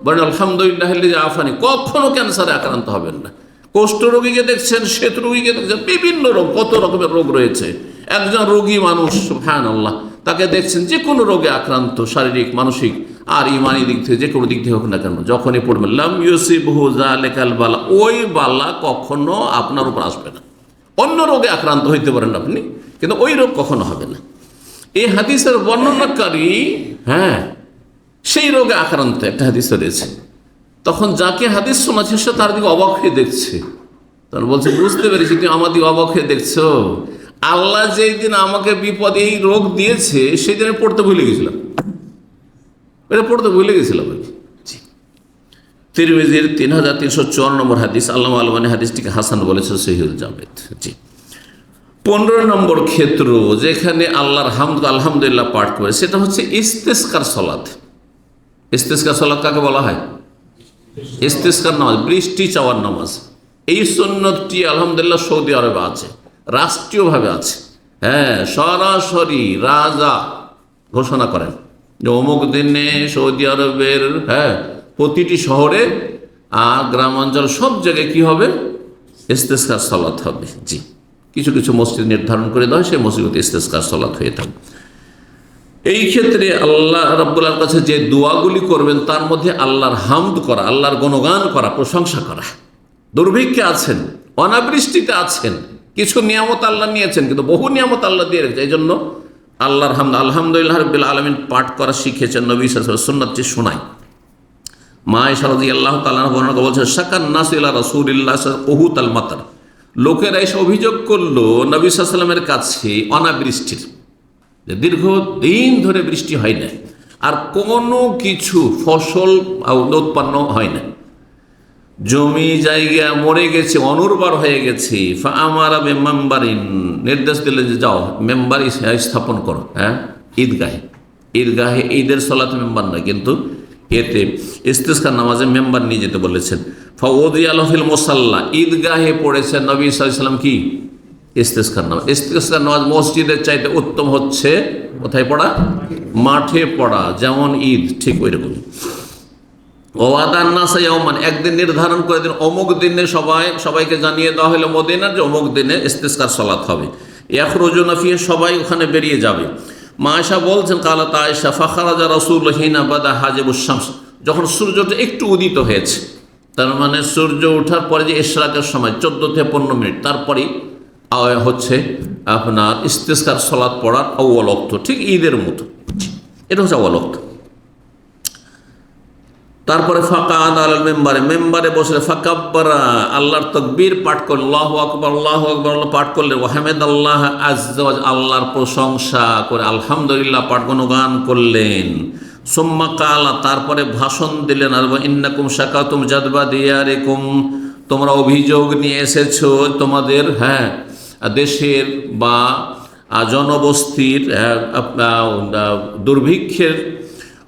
A: বলেন আলহামদুলিল্লাহ আফানি, কখনো ক্যান্সারে আক্রান্ত হবেন না। কুষ্ঠ রোগীকে দেখছেন, শ্বেত রোগীকে দেখছেন, বিভিন্ন রোগ, কত রকমের রোগ রয়েছে। একজন রোগী মানুষ সুবহানাল্লাহ, তাকে দেখছেন যে কোনো রোগে আক্রান্ত, শারীরিক মানসিক আর ইমানি দিক থেকে, যে কোনো দিক থেকে হোক না কেন, যখনই পড়বেন লাম ইউসিবহু যালিকাল বালা, ওই বালা কখনো আপনার উপর আসবে না। অন্য রোগে আক্রান্ত হইতে পারেন আপনি, কিন্তু ওই রোগ কখনো হবে না। এই হাদিসের বর্ণনাকারী সেই রোগে আক্রান্ত, একটা হাদিস রয়েছে। তখন যাকে হাদিস শোনাচ্ছে সে তার দিকে অবাক হয়ে দেখছে। তখন বলছে, বুঝতে পেরেছি তুমি আমার দিকে অবাক হয়ে দেখছো। আল্লাহ যেই দিন আমাকে বিপদে এই রোগ দিয়েছে সেই দিনে পড়তে ভুলে গেছিলাম, এটা পড়তে ভুলে গেছিলাম। তিরমিজির 3354 নম্বর হাদিস, আল্লামা আলবানী হাদিসটিকে হাসান বলেছে, সহিহুল জামেদ। জি। 15 নম্বর ক্ষেত্র যেখানে আল্লাহর হামদ আলহামদুলিল্লাহ পাঠ করে, সেটা হচ্ছে ইস্তেসকার সলাত। ইস্তেসকার সলাত কাকে বলা হয়? ইস্তেসকার নামাজ, বৃষ্টি চাওয়ার নামাজ। এই সুন্নতটি আলহামদুলিল্লাহ সৌদি আরবে আছে, রাষ্ট্রীয়ভাবে আছে। সরাসরি রাজা ঘোষণা করেন যে অমুক দিনে সৌদি আরবের প্রতিটি শহরে আর গ্রামাঞ্চল সব জায়গায় কি হবে? ইস্তেসকার সলাত হবে। জি, কিছু কিছু মসজিদ নির্ধারণ করে দেওয়া হয়, সেই মসজিদে ইস্তেসকার সলাত হয়ে থাকে। এই ক্ষেত্রে আল্লাহ রাব্বুল আলামিনের কাছে যে দোয়াগুলি করবেন তার মধ্যে আল্লাহর হামদ করা, আল্লাহর গুণগান করা, প্রশংসা করা। দুর্ভিক্ষে আছেন, অনাবৃষ্টিতে আছেন, কিছু নিয়ামত আল্লাহ নিয়েছেন, কিন্তু বহু নিয়ামত আল্লাহ দিয়ে রেখেছে। এই জন্য আল্লাহর হামদ আলহামদুলিল্লাহ রাব্বিল আলামিন পাঠ করা শিখেছেন নবী সাল্লাল্লাহু আলাইহি ওয়াসাল্লাম, সুন্নাতটি শোনায়। মা আয়েশা রাদিয়াল্লাহু তাআলা বর্ণনা বলছেন, শাকান নাস ইলা রাসূলিল্লাহ উহুতাল মাতার, লোকেরা এসে অভিযোগ করলো নবী সাল্লাল্লাহু আলাইহি ওয়াসাল্লামের কাছে অনাবৃষ্টির, দীর্ঘ দিন ধরে বৃষ্টি হয় না, আর কোনো কিছু ফসল উৎপন্ন হয় না, জমি জায়গা মরে গেছে, অনুর্বর হয়ে গেছে। ফাআমারা বিমাম্বারিন, নির্দেশ দিলেন যে যাও মেম্বার স্থাপন করো, ঈদগাহে। ঈদগাহে ঈদের সলাত মেম্বার নয়, কিন্তু এতে ইস্তেসকার নামাজে মেম্বার নিয়ে যেতে বলেছেন। ফাউদিয়া ফিল মুসাল্লা, ঈদগাহে পড়েছেন নবী সাল্লাল্লাহু আলাইহি ওয়াসাল্লাম কি? ইস্তেসকার নামাজ। ইস্তেসকার নামাজ মসজিদের চাইতে উত্তম হচ্ছে কোথায় পড়া? মাঠে পড়া। যেমন ঈদ ঠিক ওই রকমই। ওয়াদান নাসা ইয়াওমান, একদিন নির্ধারণ করে দিন, অমুক দিনে সবাইকে জানিয়ে দেওয়া হলো মদিনার যে অমুক দিনে ইস্তেসকার সালাত হবে। ইয়াখরুজুনা ফিহি, সবাই ওখানে বেরিয়ে যাবে। মা আয়েশা বলছেন, কালাত আয়েশা ফাখারাজা রাসূলুল্লাহ হিনা বাদা হাজিবুশ শামস, যখন সূর্যটা একটু উদিত হয়েছে, তার মানে সূর্য ওঠার পরে যে ইশরাকের সময় 14 থেকে 15 মিনিট, তারপরে হচ্ছে আপনার ইস্তেসকার সালাত পড়ার আউয়াল ওয়াক্ত, ঠিক ঈদের মতো। এটা হচ্ছে আউয়াল ওয়াক্ত। তারপরে ফাকাদ আলাল মেম্বারে, মেম্বারে বসে ফাকাব্বারা, আল্লাহর তাকবীর পাঠ করলেন, আল্লাহু আকবার আল্লাহু আকবার পাঠ করলেন। ওয়া হামিদাল্লাহ আযজা ওয়া জাল্লা, আল্লাহর প্রশংসা করে আলহামদুলিল্লাহ পাঠ গুণগান করলেন। সুম্মা কালা, তারপরে ভাষণ দিলেন, আর ইন্নাকুম শাকাতুম জাদবা দিয়ারিকুম, তোমরা অভিযোগ নিয়ে এসেছো তোমাদের দেশের বা জনবস্তির দুর্ভিক্ষের,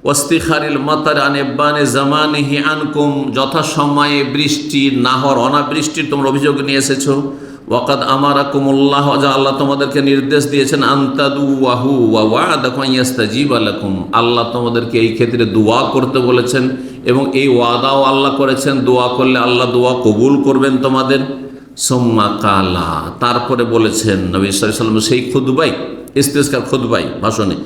A: ওয়াস্তিখারিল মাতার আনেবানে জামানিহি আনকুম, যথাসময়ে বৃষ্টি না হওয়ার, অনাবৃষ্টির তোমরা অভিযোগ নিয়ে এসেছো। ওয়াকাদ আমারাকুমুল্লাহ, আল্লাহ তোমাদেরকে নির্দেশ দিয়েছেন, আনতাদুওয়াহু ওয়া ওয়াদাকুম ইয়াস্তাজিবা লাকুম, আল্লাহ তোমাদেরকে এই ক্ষেত্রে দোয়া করতে বলেছেন এবং এই ওয়াদাও আল্লাহ করেছেন, দোয়া করলে আল্লাহ দোয়া কবুল করবেন তোমাদের। সুম্মা কালা, তারপরে বলেছেন নবী সাল্লাল্লাহু আলাইহি ওয়াসাল্লাম সেই খুতবায়, ইস্তেসকার খুতবায়, ভাষণে,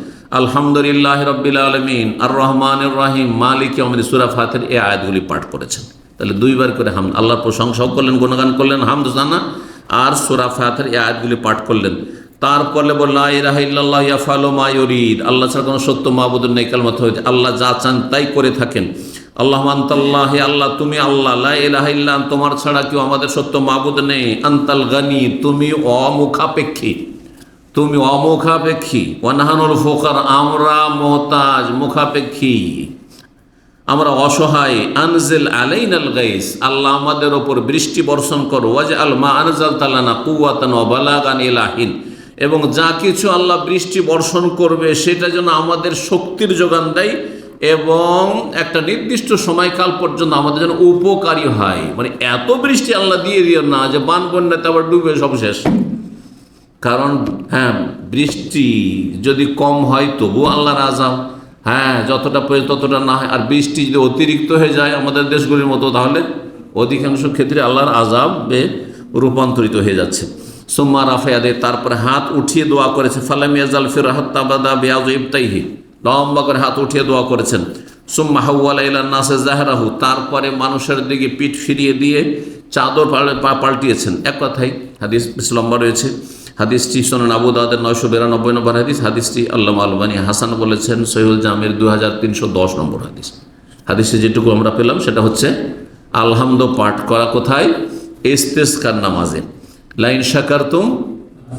A: আলহামদুলিল্লাহ রাব্বিল আলামিন আর রহমানির রহিম মালিক ইয়াউমিদ্দিন, সূরা ফাতিহার এই আয়াতগুলি পাঠ করেছেন। তাহলে দুইবার করে হামদ, আল্লাহর প্রশংসাও করলেন, গুণগান করলেন, হামদ জানা, আর সূরা ফাতিহার এই আয়াতগুলি পাঠ করলেন। তারপরে বললেন লা ইলাহা ইল্লাল্লাহ ইয়াফআলু মা ইউরিদ, আল্লাহ ছাড়া কোনো সত্য মাবুদ নেই, কালিমাত হয়েছে আল্লাহ যা চান তাই করে থাকেন। আল্লাহুম্মা আনতাল্লাহ, হে আল্লাহ তুমি আল্লাহ, লা ইলাহা ইল্লা আনতা, তোমার ছাড়া কেউ আমাদের সত্য মাবুদ নেই, আনতাল গানি, তুমি অমুখাপেক্ষী, তুমি অমুখাপেক্ষী, ওয়া নাহনুল ফুকার, আমরা মুহতাজ, মুখাপেক্ষী, আমরা অসহায়, আনজিল আলাইনাল গাইস, আল্লাহ আমাদের ওপর বৃষ্টি বর্ষণ করো, ওয়াজআল মা আনজালতা লানা কুওয়াতান ওয়া বালাগান ইলা হিন, এবং যা কিছু আল্লাহ বৃষ্টি বর্ষণ করবে সেটা যেন আমাদের শক্তির যোগান দেয় এবং একটা নির্দিষ্ট সময়কাল পর্যন্ত আমাদের যেন উপকারী হয়। মানে এত বৃষ্টি আল্লাহ দিয়ে দিও না যে বান বন্যাতে আবার ডুবে সব শেষ। কারণ হ্যাঁ, বৃষ্টি যদি কম হয় তবু আল্লাহর আযাব, হ্যাঁ যতটা প্রয়োজন ততটা না হয়, আর বৃষ্টি যদি অতিরিক্ত হয়ে যায় আমাদের দেশগুলির মতো, তাহলে অধিকাংশ ক্ষেত্রে আল্লাহর আযাবে রূপান্তরিত হয়ে যাচ্ছে। সুম্মা রাফায়াদে, তারপরে হাত উঠিয়ে দোয়া করেছে, ফালাম ইয়াজাল ফির হাত্তা বাদা বিয়াযু ইবতাইহি, লম্বা করে হাত উঠিয়ে দোয়া করেছেন। সুম্মা হাওয়ালা ইলান নাসি যাহরাহু, তারপরে মানুষের দিকে পিঠ ফিরিয়ে দিয়ে চাদর পাল্টিয়েছেন। এক কথাই হাদিস বেশ লম্বা রয়েছে। হাদিসটি সুনান আবু দাউদের 992 নম্বর হাদিস। হাদিসটি আল্লামা আলবানী হাসান বলেছেন সহিহুল জামির 2310 নম্বর হাদিস। হাদিসে যেটুকু আমরা পেলাম সেটা হচ্ছে আলহামদ পাঠ করা কোথায়? ইস্তেসকার নামাজে। লাইন শাকারতুম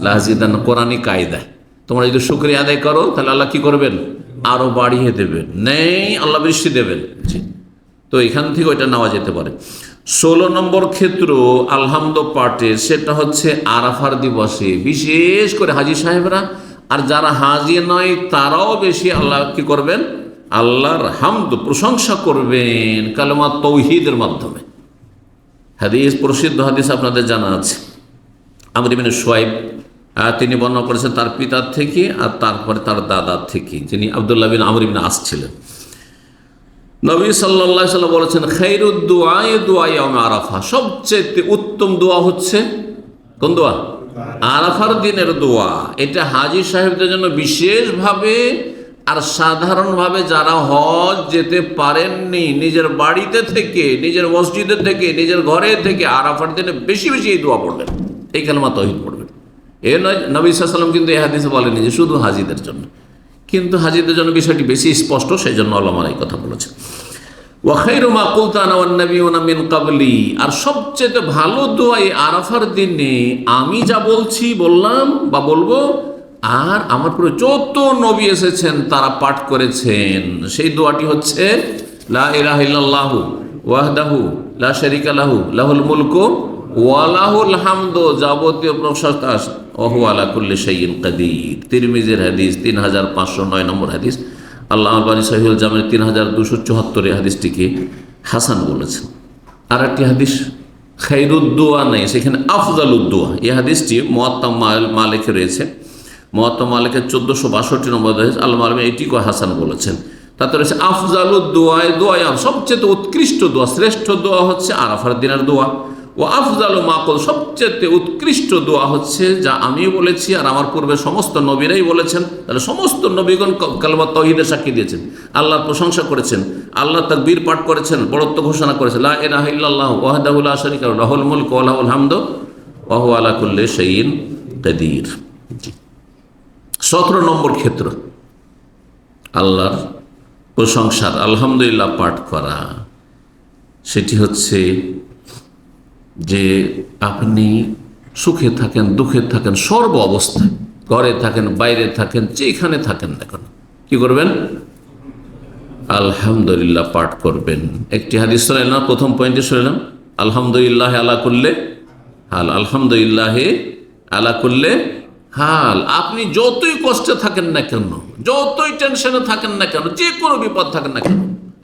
A: লাযিদান, কোরআনী কায়দায় তোমরা যদি শুকরিয়া আদায় করো তাহলে আল্লাহ কি করবেন? আরো বাড়িয়ে দেবেন, নেই আল্লাহ বৃষ্টি দেবেন। জি, তো এখান থেকে ওইটা নেওয়া যেতে পারে। 16 নম্বর ক্ষেত্র আলহামদ পাঠের, সেটা হচ্ছে আরাফার দিবসে, বিশেষ করে হাজী সাহেবরা আর যারা হাজী নয় তারাও বেশি আল্লাহ কি করবেন? আল্লাহর হামদ প্রশংসা করবেন কালেমা তাওহীদের মাধ্যমে। হাদিস, প্রসিদ্ধ হাদিস আপনাদের জানা আছে, আমর ইবনে শুআইব তিনি বর্ণনা করেছেন তার পিতার থেকে আর তারপরে তার দাদার থেকে, যিনি আব্দুল্লাহ বিন আমর ইবনে আস ছিলেন। নবী সাল্লাল্লাহু আলাইহি ওয়াসাল্লাম বলেছেন খায়রুদ দুআই দুআ ইয়াউম আরাফা, সবচেয়ে উত্তম দোয়া হচ্ছে কোন দোয়া? আরাফার দিনের দোয়া। এটা হাজী সাহেবদের জন্য বিশেষভাবে, আর সাধারণভাবে যারা হজ যেতে পারেননি নিজের বাড়িতে থেকে, নিজের মসজিদের থেকে, নিজের ঘরে থেকে আরাফার দিনে বেশি বেশি এই দোয়া পড়বেন, এই কালেমা তাওহীদ পড়বেন। এ নয় নবী সাল্লাল্লাহু আলাইহি ওয়াসাল্লাম কিন্তু এই হাদিসে বলেনি যে শুধু হাজীদের জন্য, কিন্তু হাজীদের জন্য বিষয়টি বেশি স্পষ্ট, সেই জন্য ওলামারা এই কথা বলেছে। ওয়া খায়রু মা কুলতু আনা ওয়ান নাবিয়ুনা মিন ক্বাবলি, আর সবচেয়ে ভালো দোয়া এই আরাফার দিনে আমি যা বলছি, বললাম বা বলবো, আর আমার পরে যত নবী এসেছেন তারা পাঠ করেছেন, সেই দোয়াটি হচ্ছে লা ইলাহা ইল্লাল্লাহু ওয়াহদাহু লা শারীকা লাহু লাহুল মুলকু ওয়া লাহুল হামদু, যাবতীয় প্রশংসা, ওয়া হুয়া আলা কুল্লি শাইইন কাদির। তিরমিজির হাদিস 3509 নম্বর হাদিস। আল্লাহ আলবানী সহিহুল জামির 3274 হাদিসটিকে হাসান বলেছেন। আর একটি হাদিস খায়রুদ্দোয়া নেই, সেখানে আফজালুদ্দোয়া, এই হাদিসটি মুয়াত্তা মালিকে রয়েছে। মুয়াত্তা মালিকের 1462 নম্বর হাদিস। আল্লাহ আলমী এটিকে হাসান বলেছেন। তাতে রয়েছে আফজালুদ্দোয়া, দোয়া সবচেয়ে উৎকৃষ্ট দোয়া, শ্রেষ্ঠ দোয়া হচ্ছে আরাফার দিনের দোয়া। ও আফজালু মা কুল, সবচেয়ে উৎকৃষ্ট দোয়া হচ্ছে যা আমি বলেছি আর আমার পূর্বে সমস্ত নবীরাই বলেছেন। তাহলে সমস্ত নবীগণ কালেমা তাওহীদের সাক্ষী দিয়েছেন, আল্লাহর প্রশংসা করেছেন, আল্লাহ তাকবীর পাঠ করেছেন, বড়ত্ব ঘোষণা করেছেন, লা ইলাহা ইল্লাল্লাহু ওয়াহদাহু লা শারীকা লাহু লাহুল মুলকু ওয়া লাহুল হামদু ওয়া হুয়া আলা কুল্লি শাইইন কাদির। 17 নম্বর ক্ষেত্র আল্লাহর প্রশংসার আলহামদুলিল্লাহ পাঠ করা, সেটি হচ্ছে যে আপনি সুখে থাকেন, দুঃখে থাকেন, সর্ব অবস্থায়, ঘরে থাকেন, বাইরে থাকেন, যেখানে থাকেন না কেন কি করবেন? আলহামদুলিল্লাহ পাঠ করবেন। একটি হাদিস শুনলাম, প্রথম পয়েন্টে শুনলাম আলহামদুলিল্লাহ আলা কুল্লে হাল, আলহামদুলিল্লাহ আলা কুল্লে হাল। আপনি যতই কষ্টে থাকেন না কেন, যতই টেনশনে থাকেন না কেন, যে কোনো বিপদ থাকেন না কেন,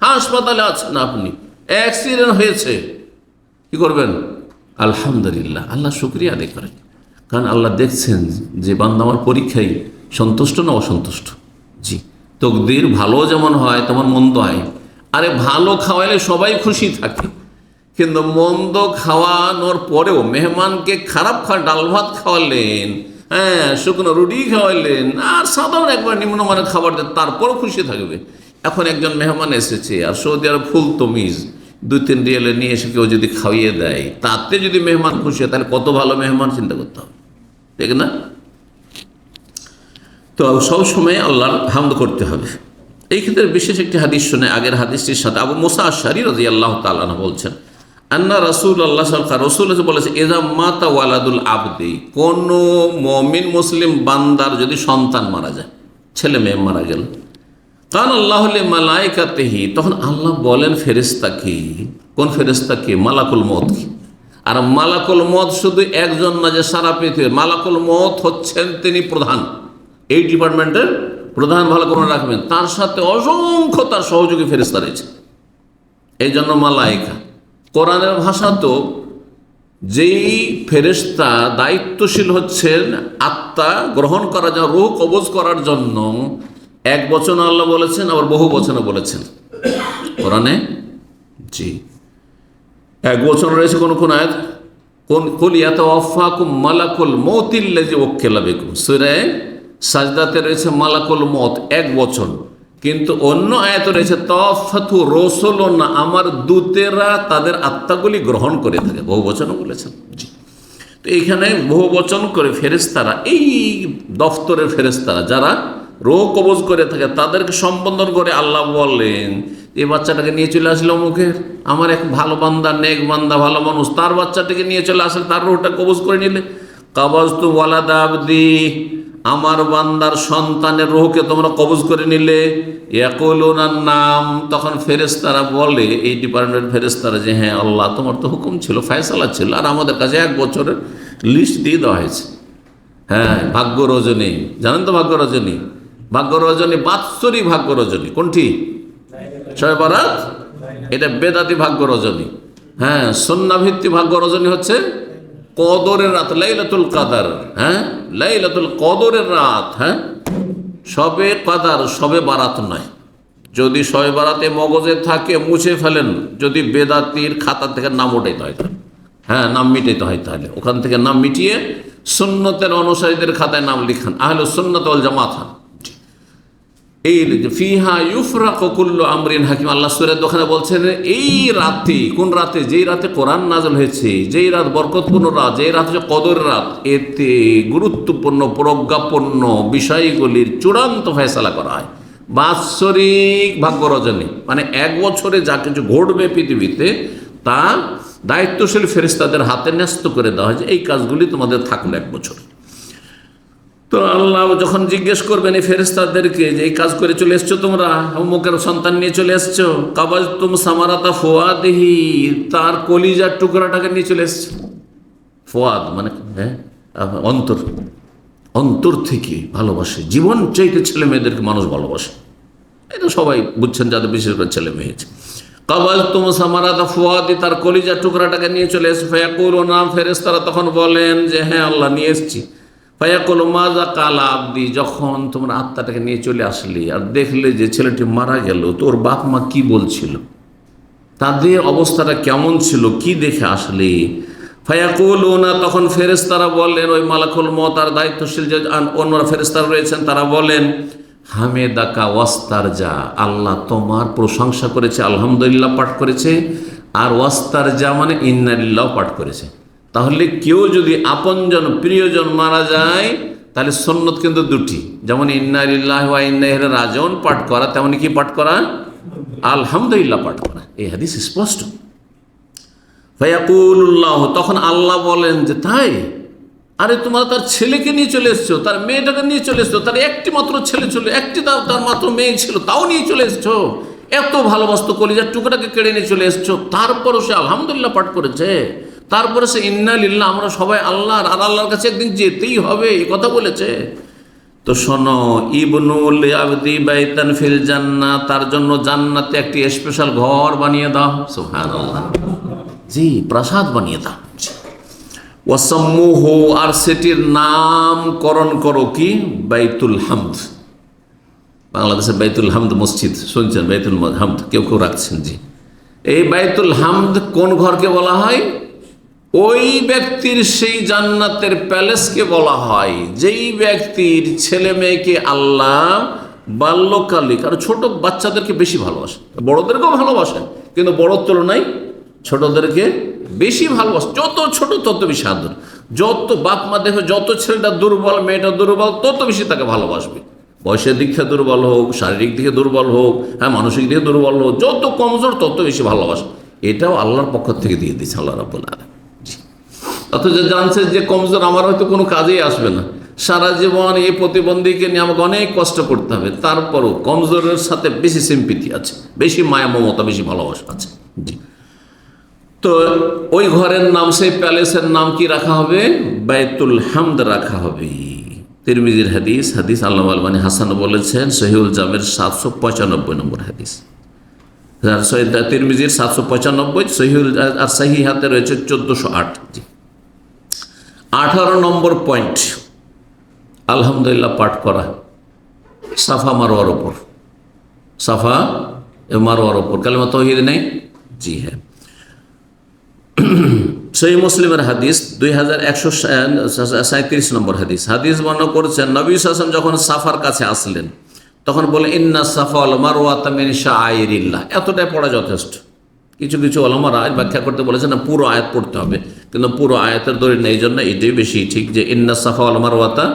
A: হাসপাতালে আছেন আপনি, অ্যাক্সিডেন্ট হয়েছে, কি করবেন? আলহামদুলিল্লাহ, আল্লাহ শুকরিয়া আদায় করেন। কারণ আল্লাহ দেখছেন যে বান্দা আমার পরীক্ষায় সন্তুষ্ট না অসন্তুষ্ট। জি, তকদির ভালো যেমন হয় তেমন মন্দ হয়। আরে ভালো খাওয়াইলে সবাই খুশি থাকে, কিন্তু মন্দ খাওয়ানোর পরেও মেহমানকে খারাপ ডাল ভাত খাওয়ালেন, হ্যাঁ, শুকনো রুটি খাওয়াইলেন আর সাধারণ একবার নিম্নমানের খাবার দেন, তারপরও খুশি থাকবে। এখন একজন মেহমান এসেছে আর সৌদি আরব ফুল তমিজ 2-3 রিয়ালে নিয়ে এসে কেউ যদি খাইয়ে দেয়, তাতে যদি মেহমান খুশি হয়, তাহলে কত ভালো মেহমান চিন্তা করতে হবে, ঠিক না? তো সব সময় আল্লাহর হামদ করতে হবে। এই ক্ষেত্রে বিশেষ একটি হাদিস শুনে, আগের হাদিসটির সাথে আবু মুসা আশআরী রাদিয়াল্লাহু তাআলা আনহু বলছেন, আন্না রাসূলুল্লাহ রাসূল বলেছে, এযা মাতা ওয়ালাদুল আবদি, কোন মুমিন মুসলিম বান্দার যদি সন্তান মারা যায়, ছেলে মেয়ে মারা গেল, কান আল্লাহু লিমালাইকাতিহি, তখন আল্লাহ বলেন ফেরেশতাকে, কোন ফেরেশতাকে? মালাকুল মউত। আর মালাকুল মউত শুধু একজন না যে সারা পৃথিবী, মালাকুল মউত হচ্ছেন তিনি প্রধান, এই ডিপার্টমেন্টের প্রধান, ভালো করে রাখবেন। তার সাথে অসংখ্য তার সহযোগী ফেরেশতা রয়েছে, এই জন্য মালাইকা। কোরআনের ভাষা তো যেই ফেরেশতা দায়িত্বশীল হচ্ছেন আত্মা গ্রহণ করার জন্য, রূহ কবজ করার জন্য, এক বচন আল্লাহ বলেছেন, আবার বহু বচনে বলেছেন কোরআনে। জি, এক বচন রয়েছে কোন কোন আয়াত, কোন কুল ইয়াতাওয়াফাকুম মালাকুল মউতিল্লাযী ওয়াক্কালা বিকুম, সূরা সাজদাতে রয়েছে মালাকুল মউত এক বচন, কিন্তু অন্য আয়াতে রয়েছে তাওয়াফাতু রাসূলুন, আমার দূতেরা তাদের আত্মাগুলি গ্রহণ করে থাকে, বহু বচনও বলেছেন। জি, তো এইখানে বহু বচন করে ফেরেশতারা, এই দফতরের ফেরেশতারা যারা রোগ কবজ করে থাকে, তাদেরকে সম্বোধন করে আল্লাহ বলেন, এই বাচ্চাটাকে নিয়ে চলে আসলো মুখের, আমার এক ভালো বান্দা, নেক বান্দা, ভালো মানুষ, তার বাচ্চাটাকে নিয়ে চলে আসলে, তার রোগটা কবজ করে নিলে। কাবাজতু ওয়ালাদা আবদি, আমার বান্দার সন্তানের রোহকে তোমরা কবজ করে নিলে। ইয়াকুলুনান নাম, তখন ফেরেশতারা বলে, এই ডিপার্টমেন্ট ফেরেশতারা, যে হ্যাঁ আল্লাহ তোমার তো হুকুম ছিল, ফয়সালা ছিল, আর আমাদের কাছে 1 বছরের লিস্ট দিয়ে দেওয়া হয়েছে। হ্যাঁ, ভাগ্য রজনী, জানেন তো ভাগ্য রজনী? ভাগ্য রজনী বাৎসরিক ভাগ্য রজনী কোনটি? শবে বরাত, এটা বেদাতি ভাগ্য রজনী। হ্যাঁ, সুন্নাহভিত্তিক ভাগ্য রজনী হচ্ছে কদরের রাত, লাইলাতুল কদর। হ্যাঁ, লাইলাতুল কদরের রাত। হ্যাঁ, শবে কদর, শবে বারাত নয়। যদি শবে বারাতে মগজে থাকে মুছে ফেলেন, যদি বেদাতির খাতা থেকে নাম ওঠাইতে হয়, হ্যাঁ নাম মিটাইতে হয়, তাহলে ওখান থেকে নাম মিটিয়ে সুন্নতের অনুসারীদের খাতায় নাম লিখান, আহলে সুন্নাত ওয়াল জামাত হন। এই ফিহা ইউফরাকু কুল্লু আমরিন হাকিম, আল্লাহ সূরা দোকানে বলছেন, এই রাতে, কোন রাতে? যেই রাতে কোরআন নাযিল হয়েছে, যেই রাত বরকতপূর্ণ রাত, যেই রাত হচ্ছে কদরের রাত, এতে গুরুত্বপূর্ণ প্রজ্ঞাপন্ন বিষয়গুলির চূড়ান্ত ফয়সালা করা হয়। বাৎসরিক ভাগ্য রজনী মানে 1 বছরে যা কিছু ঘটবে পৃথিবীতে, তা দায়িত্বশীল ফেরেশতাদের হাতে ন্যস্ত করে দেওয়া হয়, যে এই কাজগুলি তোমাদের থাকলো 1 বছর। তো আল্লাহ যখন জিজ্ঞেস করবেন এই ফেরেশতাদেরকে, যে এই কাজ করে চলে এসছো তোমরা, অমুকের সন্তান নিয়ে চলে এসছো, কাবাজতুম সামারাতা ফুয়াদিহি, তার কলিজার টুকরাটাকে নিয়ে চলে এসছো। ফুয়াদ মানে হ্যাঁ অন্তর, অন্তর থেকে ভালোবাসে, জীবন চাইতে ছেলে মেয়েদেরকে মানুষ ভালোবাসে, এটা সবাই বুঝছেন যাদের বিশেষ করে ছেলে মেয়ে। কাবাজতুম সামারাতা ফুয়াদি, তার কলিজার টুকরাটাকে নিয়ে চলে এসছো। ফায়াকুলুনা, ফেরেশতারা তখন বলেন যে হ্যাঁ আল্লাহ নিয়ে এসছি। ফায়াকুলু মাজা কালা আবদি, যখন তোমরা আত্মাটাকে নিয়ে চলে আসলে আর দেখলে যে ছেলেটি মারা গেল, তোর বাপ মা কি বলছিল, তাদের অবস্থাটা কেমন ছিল, কি দেখে আসলে? ফায়াকুলুনা, তখন ফেরেশতারা বলেন, ওই মালাকুল মউত আর দায়িত্বশীল যে অন্যরা ফেরেশতারা রয়েছেন, তারা বলেন, হামেদাকা ওয়াস্তারজা, আল্লাহ তোমার প্রশংসা করেছে, আলহামদুলিল্লাহ পাঠ করেছে, আর ওয়াস্তারজা মানে ইন্না লিল্লাহ পাঠ করেছে। তাহলে কেউ যদি আপনজন প্রিয়জন মারা যায়, তাহলে সুন্নত কিন্তু দুটি, যেমন ইন্না লিল্লাহি ওয়া ইন্না ইলাইহি রাজিউন পাঠ করা, তেমনি কি পাঠ করা? আলহামদুলিল্লাহ পাঠ করা। এই হাদিস স্পষ্ট। ফায়াকুলুল্লাহ, তখন আল্লাহ বলেন যে তাই, আরে তোমরা তার ছেলেকে নিয়ে চলে এসছো, তার মেয়েটাকে নিয়ে চলে এসছো, তার একটি মাত্র ছেলে ছিল, একটি তার মাত্র মেয়ে ছিল, তাও নিয়ে চলে এসছো, এত ভালোবাসতো, কলিজার টুকরাকে কেড়ে নিয়ে চলে এসছো, তারপরও সে আলহামদুলিল্লাহ পাঠ করেছে, তারপরে সে ইন্না লিল্লাহ, আমরা সবাই আল্লাহর, আর আল্লাহর কাছে একদিন যেতেই হবে, এই কথা বলেছে। তো শোনো, ইবনুল আবদি বাইতান ফিল জান্নাহ, তার জন্য জান্নাতে একটি স্পেশাল ঘর বানিয়ে দাও। সুবহানাল্লাহ, জি, প্রাসাদ বানিয়ে দাও। ওয়াসাম্মুহু, আর সেটির নামকরণ করো কি? বাইতুল হামদ। বাংলাদেশের বাইতুল হামদ মসজিদ শুনছেন, বাইতুল হামদ কেউ কেউ রাখছেন। জি, এই বাইতুল হামদ কোন ঘরকে বলা হয়? ওই ব্যক্তির সেই জান্নাতের প্যালেসকে বলা হয় যেই ব্যক্তির ছেলে মেয়েকে আল্লাহ বাল্যকালে, কারণ ছোট বাচ্চাদেরকে বেশি ভালোবাসেন, বড়দেরকেও ভালোবাসেন, কিন্তু বড়র তুলনায় ছোটদেরকে বেশি ভালোবাসেন। যত ছোট তত বেশি আদর। যত বাপ মা দেখো, যত ছেলেটা দুর্বল মেয়েটা দুর্বল, তত বেশি তাকে ভালোবাসবে। বয়সের দিক থেকে দুর্বল হোক, শারীরিক দিকে দুর্বল হোক, হ্যাঁ মানসিক দিকে দুর্বল হোক, যত কমজোর তত বেশি ভালোবাসে। এটাও আল্লাহর পক্ষ থেকে দিয়ে দিচ্ছে আল্লাহ রাব্বুল আলামিন। অথচ জানছে যে কমজোর আমার হয়তো কোনো কাজেই আসবে না, সারা জীবন এই প্রতিবন্ধীকে নিয়ে আমাকে অনেক কষ্ট করতে হবে, তারপরও কমজোরের সাথে বেশি সিম্পিতি আছে, বেশি মায়া মমতা, বেশি ভালোবাসা আছে। জি, তো ওই ঘরের নাম, সেই প্যালেসের নাম কি রাখা হবে? বাইতুল হামদ রাখা হবে। তিরমিজির হাদিস, হাদিস আল্লামা আলবানী হাসান বলেছেন, সহিহুল জামের 795 নম্বর হাদিস। তিরমিজির 795, সহিহুল আর সহিহাতে রয়েছে 1408। জি, 18 নম্বর পয়েন্ট, আলহামদুলিল্লাহ পাঠ করা সাফা মারোয়ার ওপর, সাফা মারোয়ার ওপর কালেমা তাওহীদ নেই। জি হ্যাঁ, সহিহ মুসলিমের হাদিস 2137 নম্বর হাদিস। হাদিস বর্ণনা করেছেন, নবী সাল্লাল্লাহু আলাইহি ওয়াসাল্লাম যখন সাফার কাছে আসলেন তখন বলে, ইন্না সাফা ওয়াল মারওয়াতা মিন শাআইরিল্লাহ। এতটাই পড়া যথেষ্ট। কিছু কিছু ওলামারা আয়াত ব্যাখ্যা করতে বলেছেন না, পুরো আয়াত পড়তে হবে, কিন্তু পুরো আয়াতের দলিল নেই, জন্য এটাই বেশি ঠিক যে ইন্না সাফা ওয়াল মারওয়াতা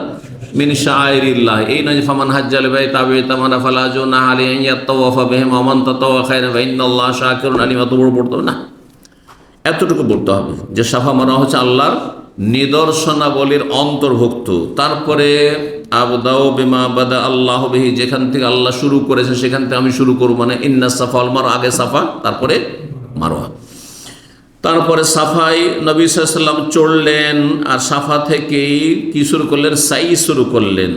A: মিন শাআইরিল্লাহ। এই নয় যে ফামান হাজ্জাল বাইতা তামানা ফালা জুনাহা আলাইহি আন ইয়াতাওয়াফা বিহিমা ওয়া মান তাতাওয়া খায়রান ফা ইন্নাল্লাহা শাকিরুন আলিম। এত বড় পড়তে হবে না, এতটুকু বলতে হবে যে সাফা মারা হচ্ছে আল্লাহর নিদর্শনাবলীর অন্তর্ভুক্ত। তারপরে আবদাউ বিমা বাদা আল্লাহ বিহি, যেখান থেকে আল্লাহ শুরু করেছে সেখান থেকে আমি শুরু করব, মানে ইন্না সাফা আল মারওয়া, আগে সাফা তারপরে মারওয়া। তারপরে সাফাই নবী সাল্লাল্লাহু আলাইহি ওয়াসাল্লাম চড়লেন, আর সাফা থেকেই কি শুরু করলেন? সাই শুরু করলেন।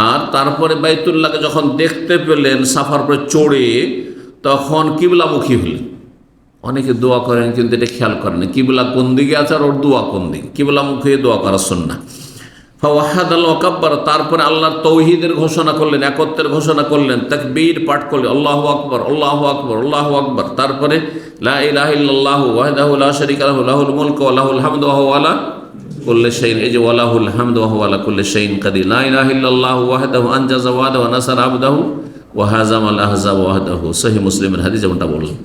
A: আর তারপরে বাইতুল্লাহকে যখন দেখতে পেলেন সাফার উপরে চড়ে, তখন কিবলামুখী হলেন। অনেকে দোয়া করেন কিন্তু এটা খেয়াল করেন না, কিবলা কোন দিকে আছে আর ওর দোয়া কোন দিকে। কিবলামুখী দোয়া করা সুন্নাহ। ফাওয়াহাদাল ওয়াকাব্বার, তারপরে আল্লাহর তৌহিদের ঘোষণা করলেন, একত্বের ঘোষণা করলেন, তাকবীর পাঠ করলেন, আল্লাহু আকবার আল্লাহু আকবার আল্লাহু আকবার। তারপরে লা ইলাহা ইল্লাল্লাহু ওয়াহদাহু লা শারীকা লাহু লাহুল মুলকু ওয়া লাহুল হামদু ওয়া হুয়া আলা কুল্লি শাইইন, এই যে ওয়া লাহুল হামদু ওয়া হুয়া আলা কুল্লি শাইইন কাদির। লা ইলাহা ইল্লাল্লাহু ওয়াহদাহু আনজাযা ওয়া'দাহু ওয়া নাসারা আবদাহু ওয়া হাযামাল আহজাব ওয়াহদাহু। সহিহ মুসলিমের হাদিস যেমনটা বললাম।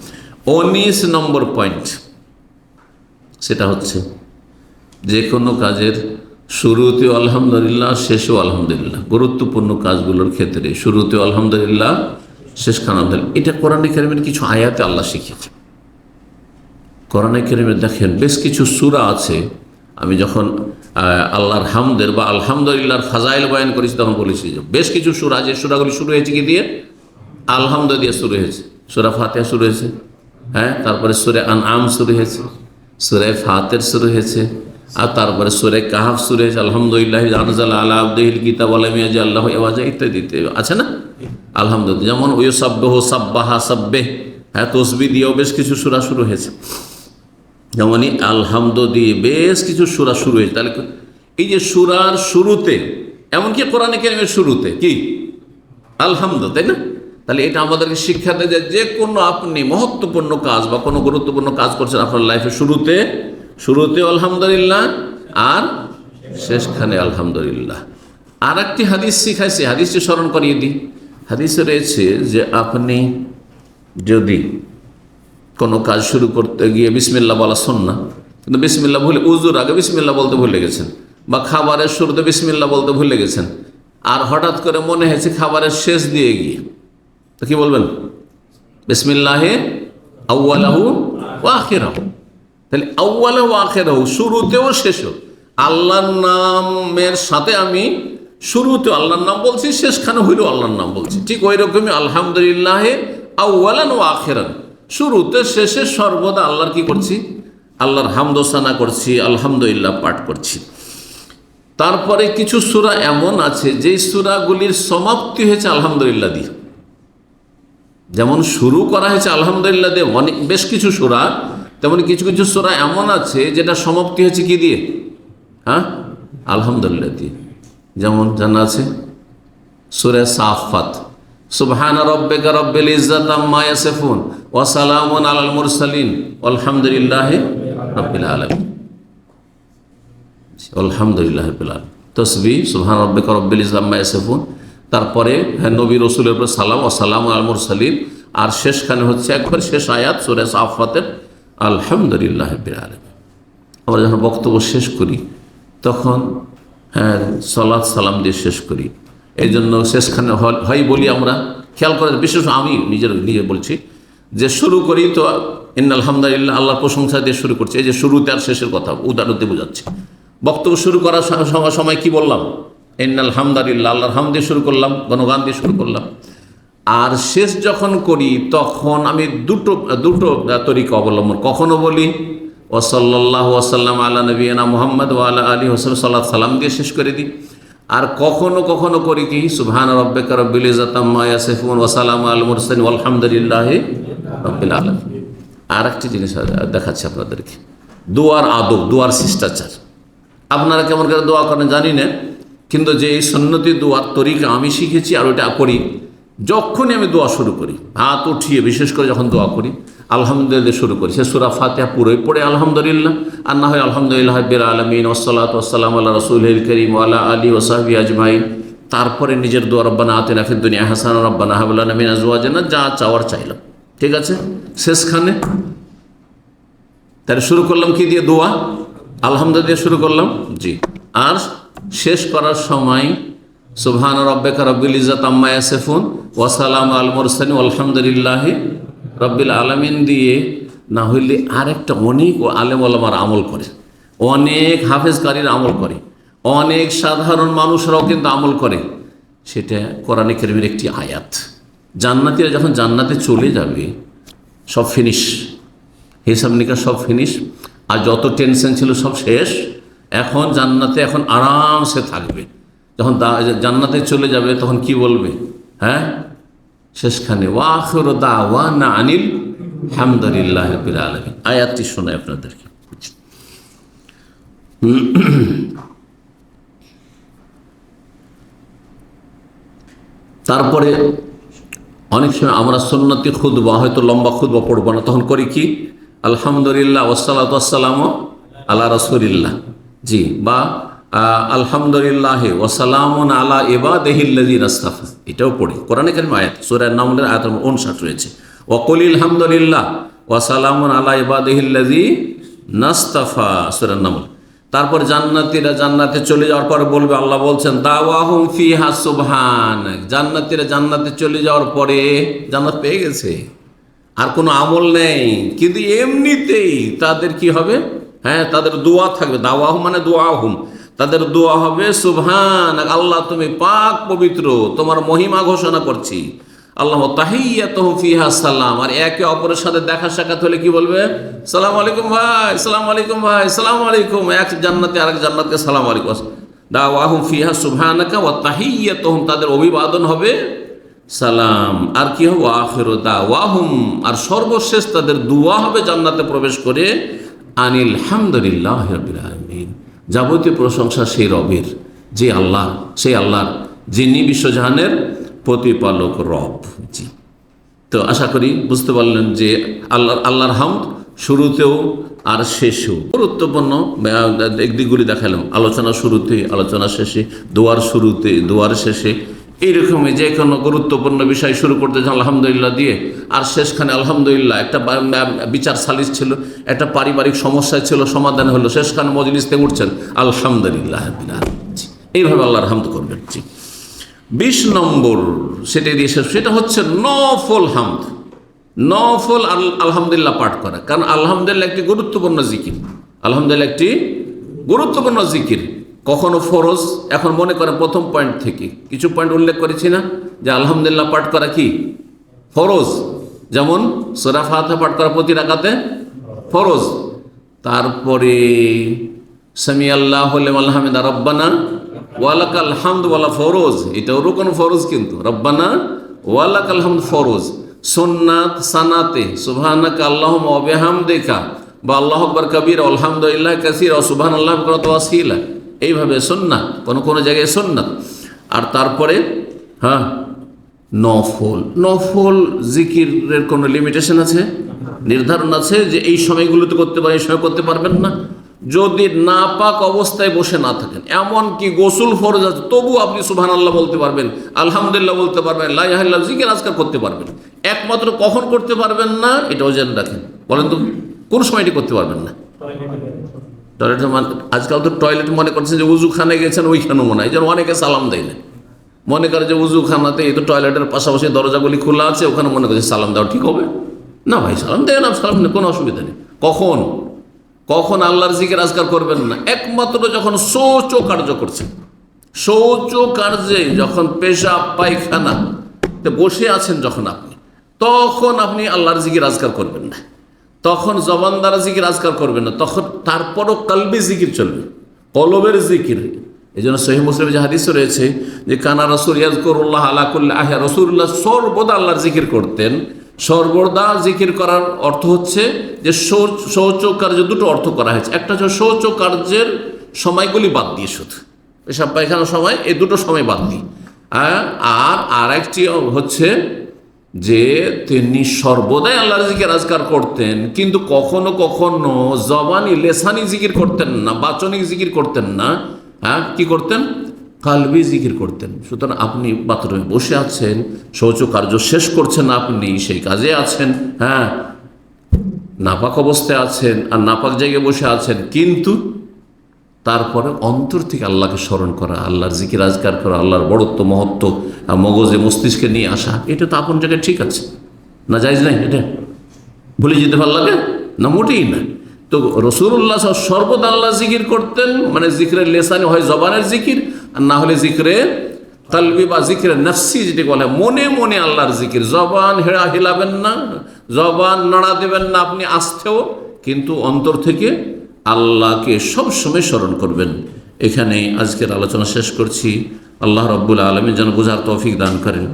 A: 19 নম্বর পয়েন্ট, সেটা হচ্ছে যে কোনো কাজের শুরুতেও আলহামদুলিল্লাহ, শেষেও আলহামদুলিল্লাহ। গুরুত্বপূর্ণ কাজগুলোর ক্ষেত্রে শুরুতেও আলহামদুলিল্লাহ, শেষখানে আলহামদুলিল্লাহ। এটা কোরআনে কারিমের কিছু আয়াতে আল্লাহ শিখিয়েছে। কোরআনে কারিমে দেখেন বেশ কিছু সূরা আছে, আমি যখন আল্লাহর হামদের বা আলহামদুলিল্লাহর ফাজাইল বয়ান করেছি তখন বলেছি যে বেশ কিছু সূরা, যে সূরাগুলি শুরু হয়েছে কি দিয়ে? আলহামদুলিল্লাহ দিয়ে শুরু হয়েছে। সূরা ফাতিহা শুরু হয়েছে, হ্যাঁ, তারপরে সূরা আনআম শুরু হয়েছে, সূরা ফাতির শুরু হয়েছে, আর তারপরে সূরা কাহফ শুরু হয়েছে আলহামদুলিল্লাহি আনজালা আলা আবদিহিল কিতাব ওয়া লাম ইয়াজআল্লাহু ইওয়াজা, ইত্যাদি আছে না আলহামদুলিল্লাহ। যেমন ইউসাব্বিহু সাব্বাহা সাব্বিহ, হ্যাঁ, তাসবিহ দিয়েও বেশ কিছু সূরা শুরু হয়েছে। যেমনই আলহামদু দিয়ে বেশ কিছু সূরা শুরু হয়েছে। তাহলে এই যে সূরার শুরুতে, এমনকি কোরআনে কারিমের শুরুতে কি আলহামদু, তাই না? তাহলে এটা আমাদেরকে শিক্ষা দেয় যে কোনো আপনি মহত্বপূর্ণ কাজ বা কোনো গুরুত্বপূর্ণ কাজ করছেন আপনার লাইফে, শুরুতে আলহামদুলিল্লাহ আর শেষখানে আলহামদুলিল্লাহ। আর একটি হাদিস শিখাইছে, হাদিসটি স্মরণ করিয়ে দিই। হাদিসে রয়েছে যে আপনি যদি কোনো কাজ শুরু করতে গিয়ে বিসমিল্লাহ বলা সুন্নাহ, কিন্তু বিসমিল্লাহ ভুলে, উজুর আগে বিসমিল্লাহ বলতে ভুলে গেছেন, বা খাবারের শুরুতে বিসমিল্লাহ বলতে ভুলে গেছেন, আর হঠাৎ করে মনে হয়েছে খাবারের শেষ দিয়ে গিয়ে, তো কি বলবেন? বিসমিল্লাহে আউয়ালাহু ওয়া আখিরাহু। তাহলে আউয়ালাহু ওয়া আখিরাহু, শুরুতেও শেষেও আল্লাহর নামের সাথে আমি শুরুতেও আল্লাহর নাম বলছি, শেষখানে হইলেও আল্লাহর নাম বলছি। ঠিক ওই রকমই আলহামদুলিল্লাহে আউয়ালান ওয়া আখিরান, শুরুতে শেষে সর্বদা আল্লাহর কি করছি? আল্লাহর হামদোসানা করছি, আলহামদুলিল্লাহ পাঠ করছি। তারপরে কিছু সূরা এমন আছে যেই সূরাগুলির সমাপ্তি হয়েছে আলহামদুলিল্লাহ দিয়ে। যেমন শুরু করা হয়েছে আলহামদুলিল্লাহ দিয়ে অনেক বেশ কিছু সূরা, তেমন কিছু কিছু সূরা এমন আছে যেটা সমাপ্তি হয়েছে কি দিয়ে? হ্যাঁ, আলহামদুলিল্লাহ দিয়ে। যেমন জানা আছে সূরা সাফাত, সুবহানা রাব্বিকা রাব্বিল ইজ্জাতি আম্মা ইয়াসিফুন ওয়া সালামুন আলাল মুরসালিন ওয়ালহামদুলিল্লাহি রাব্বিল আলামিন। আলহামদুলিল্লাহ রাব্বিল আলামিন। তসবিহ সুবহান রাব্বিকা রাব্বিল ইজ্জাতি আম্মা ইয়াসিফুন, তারপরে নবী রাসূলের উপর সালাম ও সালামু আলাল মুরসালিন, আর শেষখানে হচ্ছে একবার শেষ আয়াত সূরা সাফফাতের আলহামদুলিল্লাহ রাব্বিল আলামিন। আমরা যখন বক্তব্য শেষ করি তখন সালাত সালাম দিয়ে শেষ করি। এই জন্য শেষখানে হয় বলি আমরা, খেয়াল করে, বিশেষ আমি নিজে বলছি যে শুরু করি তো ইন্নাল হামদুলিল্লাহ, আল্লাহর প্রশংসা দিয়ে শুরু করছি। এই যে শুরুতে আর শেষের কথা উদাহরণতে বোঝাচ্ছি। বক্তব্য শুরু করার সময় কি বললাম? ইন্নাল হামদুলিল্লাহ, আল্লাহর হামদ দিয়ে শুরু করলাম, গণগান দিয়ে শুরু করলাম। আর শেষ যখন করি তখন আমি দুটো তরিকা অবলম্বন, কখনো বলি ওয়াসাল্লাল্লাহু ওয়াসাল্লাম আলা নবিয়িনা মুহাম্মদ ওয়া আলা আলিহি ওয়াসাল্লাম, সাল্লাত সালাম দিয়ে শেষ করে দিই। আর কখনো করি কি সুবহান রাব্বিকা রাব্বিল ইজ্জাতি আম্মা ইয়াসিফুন ওয়া সালামু আলাল মুরসালিন আলহামদুলিল্লাহি রাব্বিল আলামিন। আর একটি জিনিস দেখাচ্ছি আপনাদেরকে, দোয়ার আদব, দোয়ার শিষ্টাচার। আপনারা কেমন করে দোয়া করেন জানি না, কিন্তু যে এই সুন্নতি দোয়ার তরিকা আমি শিখেছি আর ওইটা করি, যখনই আমি দোয়া শুরু করি হাত উঠিয়ে, বিশেষ করে যখন দোয়া করি আলহামদুলিল্লাহ শুরু করি, সে সূরা ফাতিহা পুরোই পড়ে আলহামদুলিল্লাহ, আর না হয় আলহামদুলিল্লাহ রাব্বিল আলামিন ওয়াসসালাতু ওয়াসসালামু আলা রাসূলিল কারীম ওয়া আলা আলিহি ওয়া সাহবিহি আজমাইন। তারপরে নিজের দোয়া রব্বানা আতিনা ফিদ দুনিয়া হাসানা রব্বানা হাব লানা মিন আজওয়াজিনা, যা চাওয়ার চাইলাম, ঠিক আছে। শেষখানে তাহলে শুরু করলাম কি দিয়ে? দোয়া আলহামদুলিল্লাহ দিয়ে শুরু করলাম, জি। আর শেষ করার সময় সুবহান রাব্বিকা রাব্বিল ইজ্জাতি আম্মা ইয়াসিফুন ওয়া সালামু আলাল মুরসালিন আলহামদুলিল্লাহি রাব্বিল আলামিন দিয়ে না হইলে আরেকটা অনেক আলেম ওলামার আমল করে, অনেক হাফেজকারীর আমল করে, অনেক সাধারণ মানুষরাও কিন্তু আমল করে। সেটা কোরআনে কারীমের একটি আয়াত। জান্নাতীরা যখন জান্নাতে চলে যাবে, সব ফিনিশ, হিসাব নিকাশ সব ফিনিশ, আর যত টেনশন ছিল সব শেষ। এখন জান্নাতে এখন আরামসে থাকবে। যখন জান্নাতে চলে যাবে তখন কি বলবে? শেষখানে ওয়া আখিরু দাওয়ানা আনিল হামদুলিল্লাহি রাব্বিল আলামিন। আয়াতটি শোনাই আপনাদেরকে। তারপরে অনেক সময় আমরা সুন্নতি খুতবা, হয়তো লম্বা খুতবা পড়বো না, তখন করি কি আলহামদুলিল্লাহ ওয়াসসালাতু ওয়াসসালামু আলা রাসূলিল্লাহ, জি, বা আলহামদুলিল্লাহ ওয়াসালামুন আলা ইবাদিহিল্লাযিনা ইসতাফা, এটাও পড়ি। কোরআনে কারীম আয়াত সূরা নামলের আয়াত 59 রয়েছে, ওয়া কুলিল হামদুলিল্লাহ ওয়াসালামুন আলা ইবাদিহিল্লাযিনা ইসতাফা, সূরা নামল। তারপর জান্নাতীরা জান্নাতে চলে যাওয়ার পরে বলবে, আল্লাহ বলছেন দাওয়াহুম ফিহা সুবহানাক, জান্নাতীরা জান্নাতে চলে যাওয়ার পরে জান্নাত পেয়ে গেছে, আর কোনো আমল নেই, কিন্তু এমনিতেই তাদের কি হবে? তাদের দোয়া থাকবে। দাওয়াহুম মানে দোয়াহুম, তাদের দোয়া হবে সুবহানাক, আল্লাহ তুমি পাক পবিত্র, তোমার মহিমা ঘোষণা করছি। আল্লাহ তাহিয়াতুহুম ফিহা সালাম, আর একে অপরের সাথে দেখা সাক্ষাৎ হলে কি বলবে? সালাম আলাইকুম ভাই, সালাম আলাইকুম ভাই, সালাম আলাইকুম। এক জান্নাতে আরেক জান্নাতকে সালাম আলাইকুম। দাওয়াহুম ফিহা সুবহানাকা ওয়া তাহিয়াতুহুম, তাদের অভিবাদন হবে সালাম। আর কি হবে? আখিরু দাওয়াহুম, আর সর্বশেষ তাদের দোয়া হবে জান্নাতে প্রবেশ করে আনিল হামদুলিল্লাহি রাব্বিল আলামিন, যাবতীয় প্রশংসা সেই রবের, যে আল্লাহ, সেই আল্লাহর যিনি বিশ্বজাহানের প্রতিপালক রব, জি। তো আশা করি বুঝতে পারলেন যে আল্লাহর হামদ শুরুতেও আর শেষেও গুরুত্বপূর্ণ দিকগুলি দেখালাম। আলোচনা শুরুতে, আলোচনা শেষে, দোয়ার শুরুতে, দোয়ার শেষে, এইরকমই যে কোনো গুরুত্বপূর্ণ বিষয় শুরু করতে চান আলহামদুলিল্লাহ দিয়ে, আর শেষখানে আলহামদুলিল্লাহ। একটা বিচার সালিস ছিল, একটা পারিবারিক সমস্যা ছিল, সমাধান হলো, শেষখানে মজলিস থেকে উঠছেন আলহামদুলিল্লাহ, এইভাবে আল্লাহর হামদ করবেন, জি। 20 নম্বর সেটা দিয়ে শেষ, সেটা হচ্ছে নফল হামদ, নফল আলহামদুলিল্লাহ পাঠ করা। কারণ আলহামদুলিল্লাহ একটি গুরুত্বপূর্ণ জিকির, আলহামদুলিল্লাহ একটি গুরুত্বপূর্ণ জিকির। কখনো ফরজ, এখন মনে করেন প্রথম পয়েন্ট থেকে কিছু পয়েন্ট উল্লেখ করেছি না, যে আলহামদুলিল্লাহ পাঠ করা কি ফরজ, যেমন সূরা ফাতিহা পাঠ করা প্রতি রাকাতে ফরজ। তারপরে সামি আল্লাহু লিমান হামিদা রব্বানা ওয়ালাকাল হামদ ওয়ালা ফরজ, এটাও রুকন ফরজ, কিন্তু রব্বানা ওয়ালাকাল হামদ ফরজ। সুন্নাত সানাতে সুবহানাকা আল্লাহুম্মা ওয়া বিহামদিকা বা আল্লাহু আকবার কাবীরা আলহামদুলিল্লাহ কাসীরা ওয়া সুবহানাল্লাহি বুকরাতান ওয়া আসীলা, এইভাবে সুন্নাত, কোন কোন জায়গায় সুন্নাত। আর তারপরে নফল নফল জিকিরের কোনো লিমিটেশন আছে, নির্ধারণ আছে যে এই সময়গুলোতে করতে পারেন, এই সময় করতে পারবেন না? যদি নাপাক অবস্থায় বসে না থাকেন, এমনকি গোসল ফরজ আছে, তবু আপনি সুবহানাল্লাহ বলতে পারবেন, আলহামদুলিল্লাহ বলতে পারবেন, লা ইলাহা ইল্লাল্লাহ জিকির আজকার করতে পারবেন। একমাত্র কখন করতে পারবেন না এটাও জেনে রাখেন। বলেন তো কোন সময়টি করতে পারবেন না? টয়লেটে, আজকাল তো টয়লেট মনে করছেন যে উজুখানে গেছেন ওইখানেও মনে হয় যেন অনেকে সালাম দেয় না, মনে করে যে উজুখানাতে এই তো টয়লেটের পাশাপাশি দরজাগুলি খোলা আছে, ওখানে মনে করছে সালাম দেওয়া ঠিক হবে না। ভাই সালাম দেয় না, সালাম নেই, কোনো অসুবিধা নেই। কখন কখন আল্লাহর জিকির আজকার করবেন না? একমাত্র যখন শৌচ কার্য করছেন, শৌচ কার্যে যখন পেশাব পায়খানা বসে আছেন, যখন আপনি তখন আপনি আল্লাহর জিকির আজকার করবেন না, তখন জবান দ্বারা জিকির আজকার করবেন না, তখন তারপরও কলবি জিকির চলবে, কলবের জিকির। এই জন্য সহিহ মুসলিমে যে হাদিস রয়েছে যে কানা রাসূল ইয়াজকুরুল্লাহ আলা কুল্লি আহয়া, রাসূলুল্লাহ সর্বদা আল্লাহর জিকির করতেন। সর্বদা জিকির করার অর্থ হচ্ছে যে শৌচ কার্য দুটো অর্থ করা হয়েছে। একটা হচ্ছে শৌচ কার্যের সময়গুলি বাদ দিয়ে, শুধু পেশাব পায়খানার সময়, এই দুটো সময় বাদ দিয়ে। আর আরেকটি হচ্ছে যে তিনি সর্বদাই আল্লাহর জিকির আজকার করতেন, কিন্তু কখনো কখনো জবানি লেসানি জিকির করতেন না, বাচনিক জিকির করতেন না। কি করতেন? কালবি জিকির করতেন। সুতরাং আপনি বাথরুমে বসে আছেন, শৌচ কার্য শেষ করছেন, আপনি সেই কাজে আছেন, নাপাক অবস্থায় আছেন আর নাপাক জায়গায় বসে আছেন, কিন্তু তারপরে অন্তর থেকে আল্লাহকে স্মরণ করা, আল্লাহর জিকির আজকার করা, আল্লাহর বড়ত্ব মহত্ব মগজে মস্তিষ্কে নিয়ে আসা, এটা তো আপন জায়গায় ঠিক আছে না? জায়েজ নাই? এটা ভুলে যেতে ভালো লাগে না? মোটেই না। তো রাসূলুল্লাহ সর্বদা আল্লাহ জিকির করতেন, মানে জিকিরের লেসানি হয় জবানের জিকির, আর না হলে জিকিরে কলবি বা জিকিরে নফসি, যেটি বলে মনে মনে আল্লাহর জিকির। জবান হিলাবেন না, জবান নাড়া দেবেন না আপনি আস্তেও, কিন্তু অন্তর থেকে আল্লাহকে সবসময় স্মরণ করবেন। এখানে আজকের আলোচনা শেষ করছি। আল্লাহ রাব্বুল আলামিন যেন বোঝার তৌফিক দান করেন।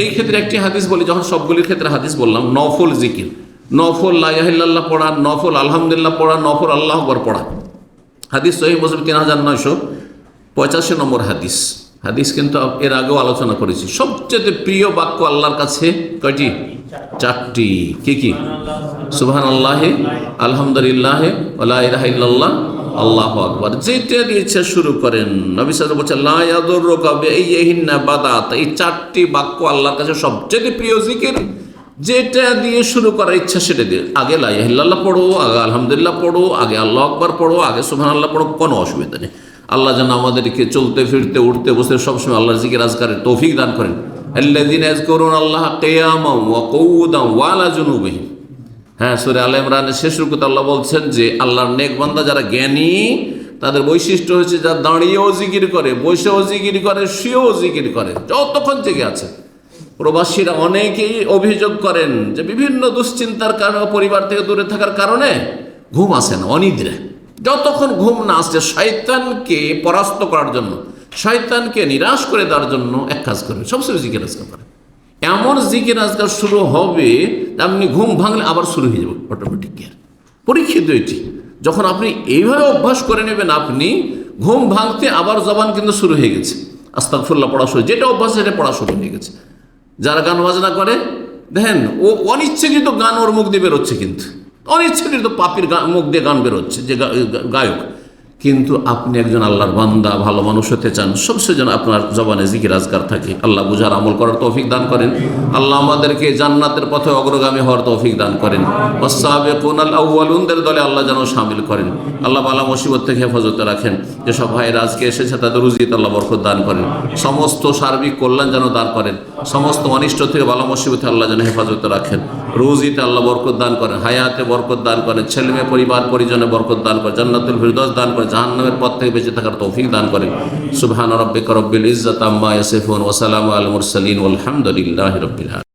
A: এই ক্ষেত্রে একটি হাদিস বলি, যখন সবগুলির ক্ষেত্রে হাদিস বললাম, নফল জিকির, নফল লা ইলাহা ইল্লাল্লাহ পড়া, নফল আলহামদুলিল্লাহ পড়া, নফল আল্লাহু আকবার পড়া। হাদিস সহিহ মুসলিম 3985 নম্বর হাদিস। হাদিস কিন্তু এর আগেও আলোচনা করেছি। সবচেয়ে প্রিয় বাক্য আল্লাহর কাছে কয়টি? 4টি। কি কি? সুবহানাল্লাহ, আলহামদুলিল্লাহ, ওয়া লা ইলাহা ইল্লাল্লাহ, আল্লাহু আকবার। যেটা দিয়ে ইচ্ছা শুরু করেন। নবী সাল্লাল্লাহু আলাইহি ওয়াসাল্লাম বলেছেন লা ইয়াদুররুকা বিআইয়িহিন্না বাদাত। এই 4টি বাক্য আল্লাহর কাছে সবচেয়ে প্রিয় জিকির। যেটা দিয়ে শুরু করার ইচ্ছা সেটা দিয়ে, আগে লা ইলাহা ইল্লাল্লাহ পড়ো, আগে আলহামদুলিল্লাহ পড়ো, আগে আল্লাহু আকবার পড়ো, আগে সুবহানাল্লাহ পড়ো, কোনো অসুবিধা নেই। আল্লাহ যেন আমাদেরকে চলতে ফিরতে উঠতে বসতে সবসময় আল্লাহর জিকির আজকারের তৌফিক দান করেন। আল্লাযীনা ইয়াযকুরুনাল্লাহা কিয়ামান ওয়া কুউদান ওয়া আলা জুনুবিহিম। সূরা আলে ইমরানের শেষ রুকুতে আল্লাহ বলছেন যে আল্লাহর নেক বান্দা যারা জ্ঞানী, তাদের বৈশিষ্ট্য হচ্ছে যারা দাঁড়িয়েও জিকির করে, বসেও জিকির করে, শুয়েও জিকির করে, যতক্ষণ জেগে আছে। প্রবাসীরা অনেকেই অভিযোগ করেন যে বিভিন্ন দুশ্চিন্তার কারণে, পরিবার থেকে দূরে থাকার কারণে ঘুম আসে না, অনিদ্রা। যতক্ষণ ঘুম না আসছে, শয়তানকে পরাস্ত করার জন্য, শয়তানকে নিরাশ করে দেওয়ার জন্য এক কাজ করবে, সবসময় জিকির আজকার করে। এমন জিকির আজকাল শুরু হবে, আপনি ঘুম ভাঙলে আবার শুরু হয়ে যাবে অটোমেটিক। পরীক্ষিত এটি। যখন আপনি এইভাবে অভ্যাস করে নেবেন, আপনি ঘুম ভাঙতে আবার জবান কিন্তু শুরু হয়ে গেছে, আস্তাগফিরুল্লাহ পড়া শুরু, যেটা অভ্যাস সেটা পড়া শুরু হয়ে গেছে। যারা গান বাজনা করে, দেখেন ও অনিচ্ছাকৃত গান ওর মুখ দিয়ে বেরোচ্ছে, কিন্তু অনিচ্ছাকৃত পাপির মুখ দিয়ে গান বেরোচ্ছে, যে গায়ক। কিন্তু আপনি একজন আল্লাহর বান্দা, ভালো মানুষ হতে চান, সবসময় যেন আপনার জবানে জিকির আজকার থাকে। আল্লাহ বুঝার আমল করার তৌফিক দান করেন। আল্লাহ আমাদেরকে জান্নাতের পথে অগ্রগামী হওয়ার তৌফিক দান করেন। ওয়াস-সাবিকুনাল আউয়ালুনদের দলে আল্লাহ যেন শামিল করেন। আল্লাহ বালা মুসিবত থেকে হেফাজতে রাখেন। যেসব ভাইয়েরা আজকে এসেছে তাদের রুজিতে আল্লাহ বরকত দান করেন। সমস্ত সার্বিক কল্যাণ যেন দান করেন। সমস্ত অনিষ্ট থেকে বালা মুসিবতে আল্লাহ যেন হেফাজতে রাখেন। রুজিতে আল্লাহ বরকত দান করেন, হায়াতে বরকত দান করেন, ছেলে মেয়ে পরিবার পরিজনে বরকত দান করেন, জান্নাতুল ফিরদৌস দান করেন, জাহান্নামের পথ থেকে বেঁচে থাকার তৌফিক দান করেন। সুবহান রাব্বিকা রব্বিল ইজ্জাতি আম্মা ইয়াসিফুন ওয়া সালামু আলাল মুরসালিন ওয়াল হামদুলিল্লাহি রাব্বিল আলামিন।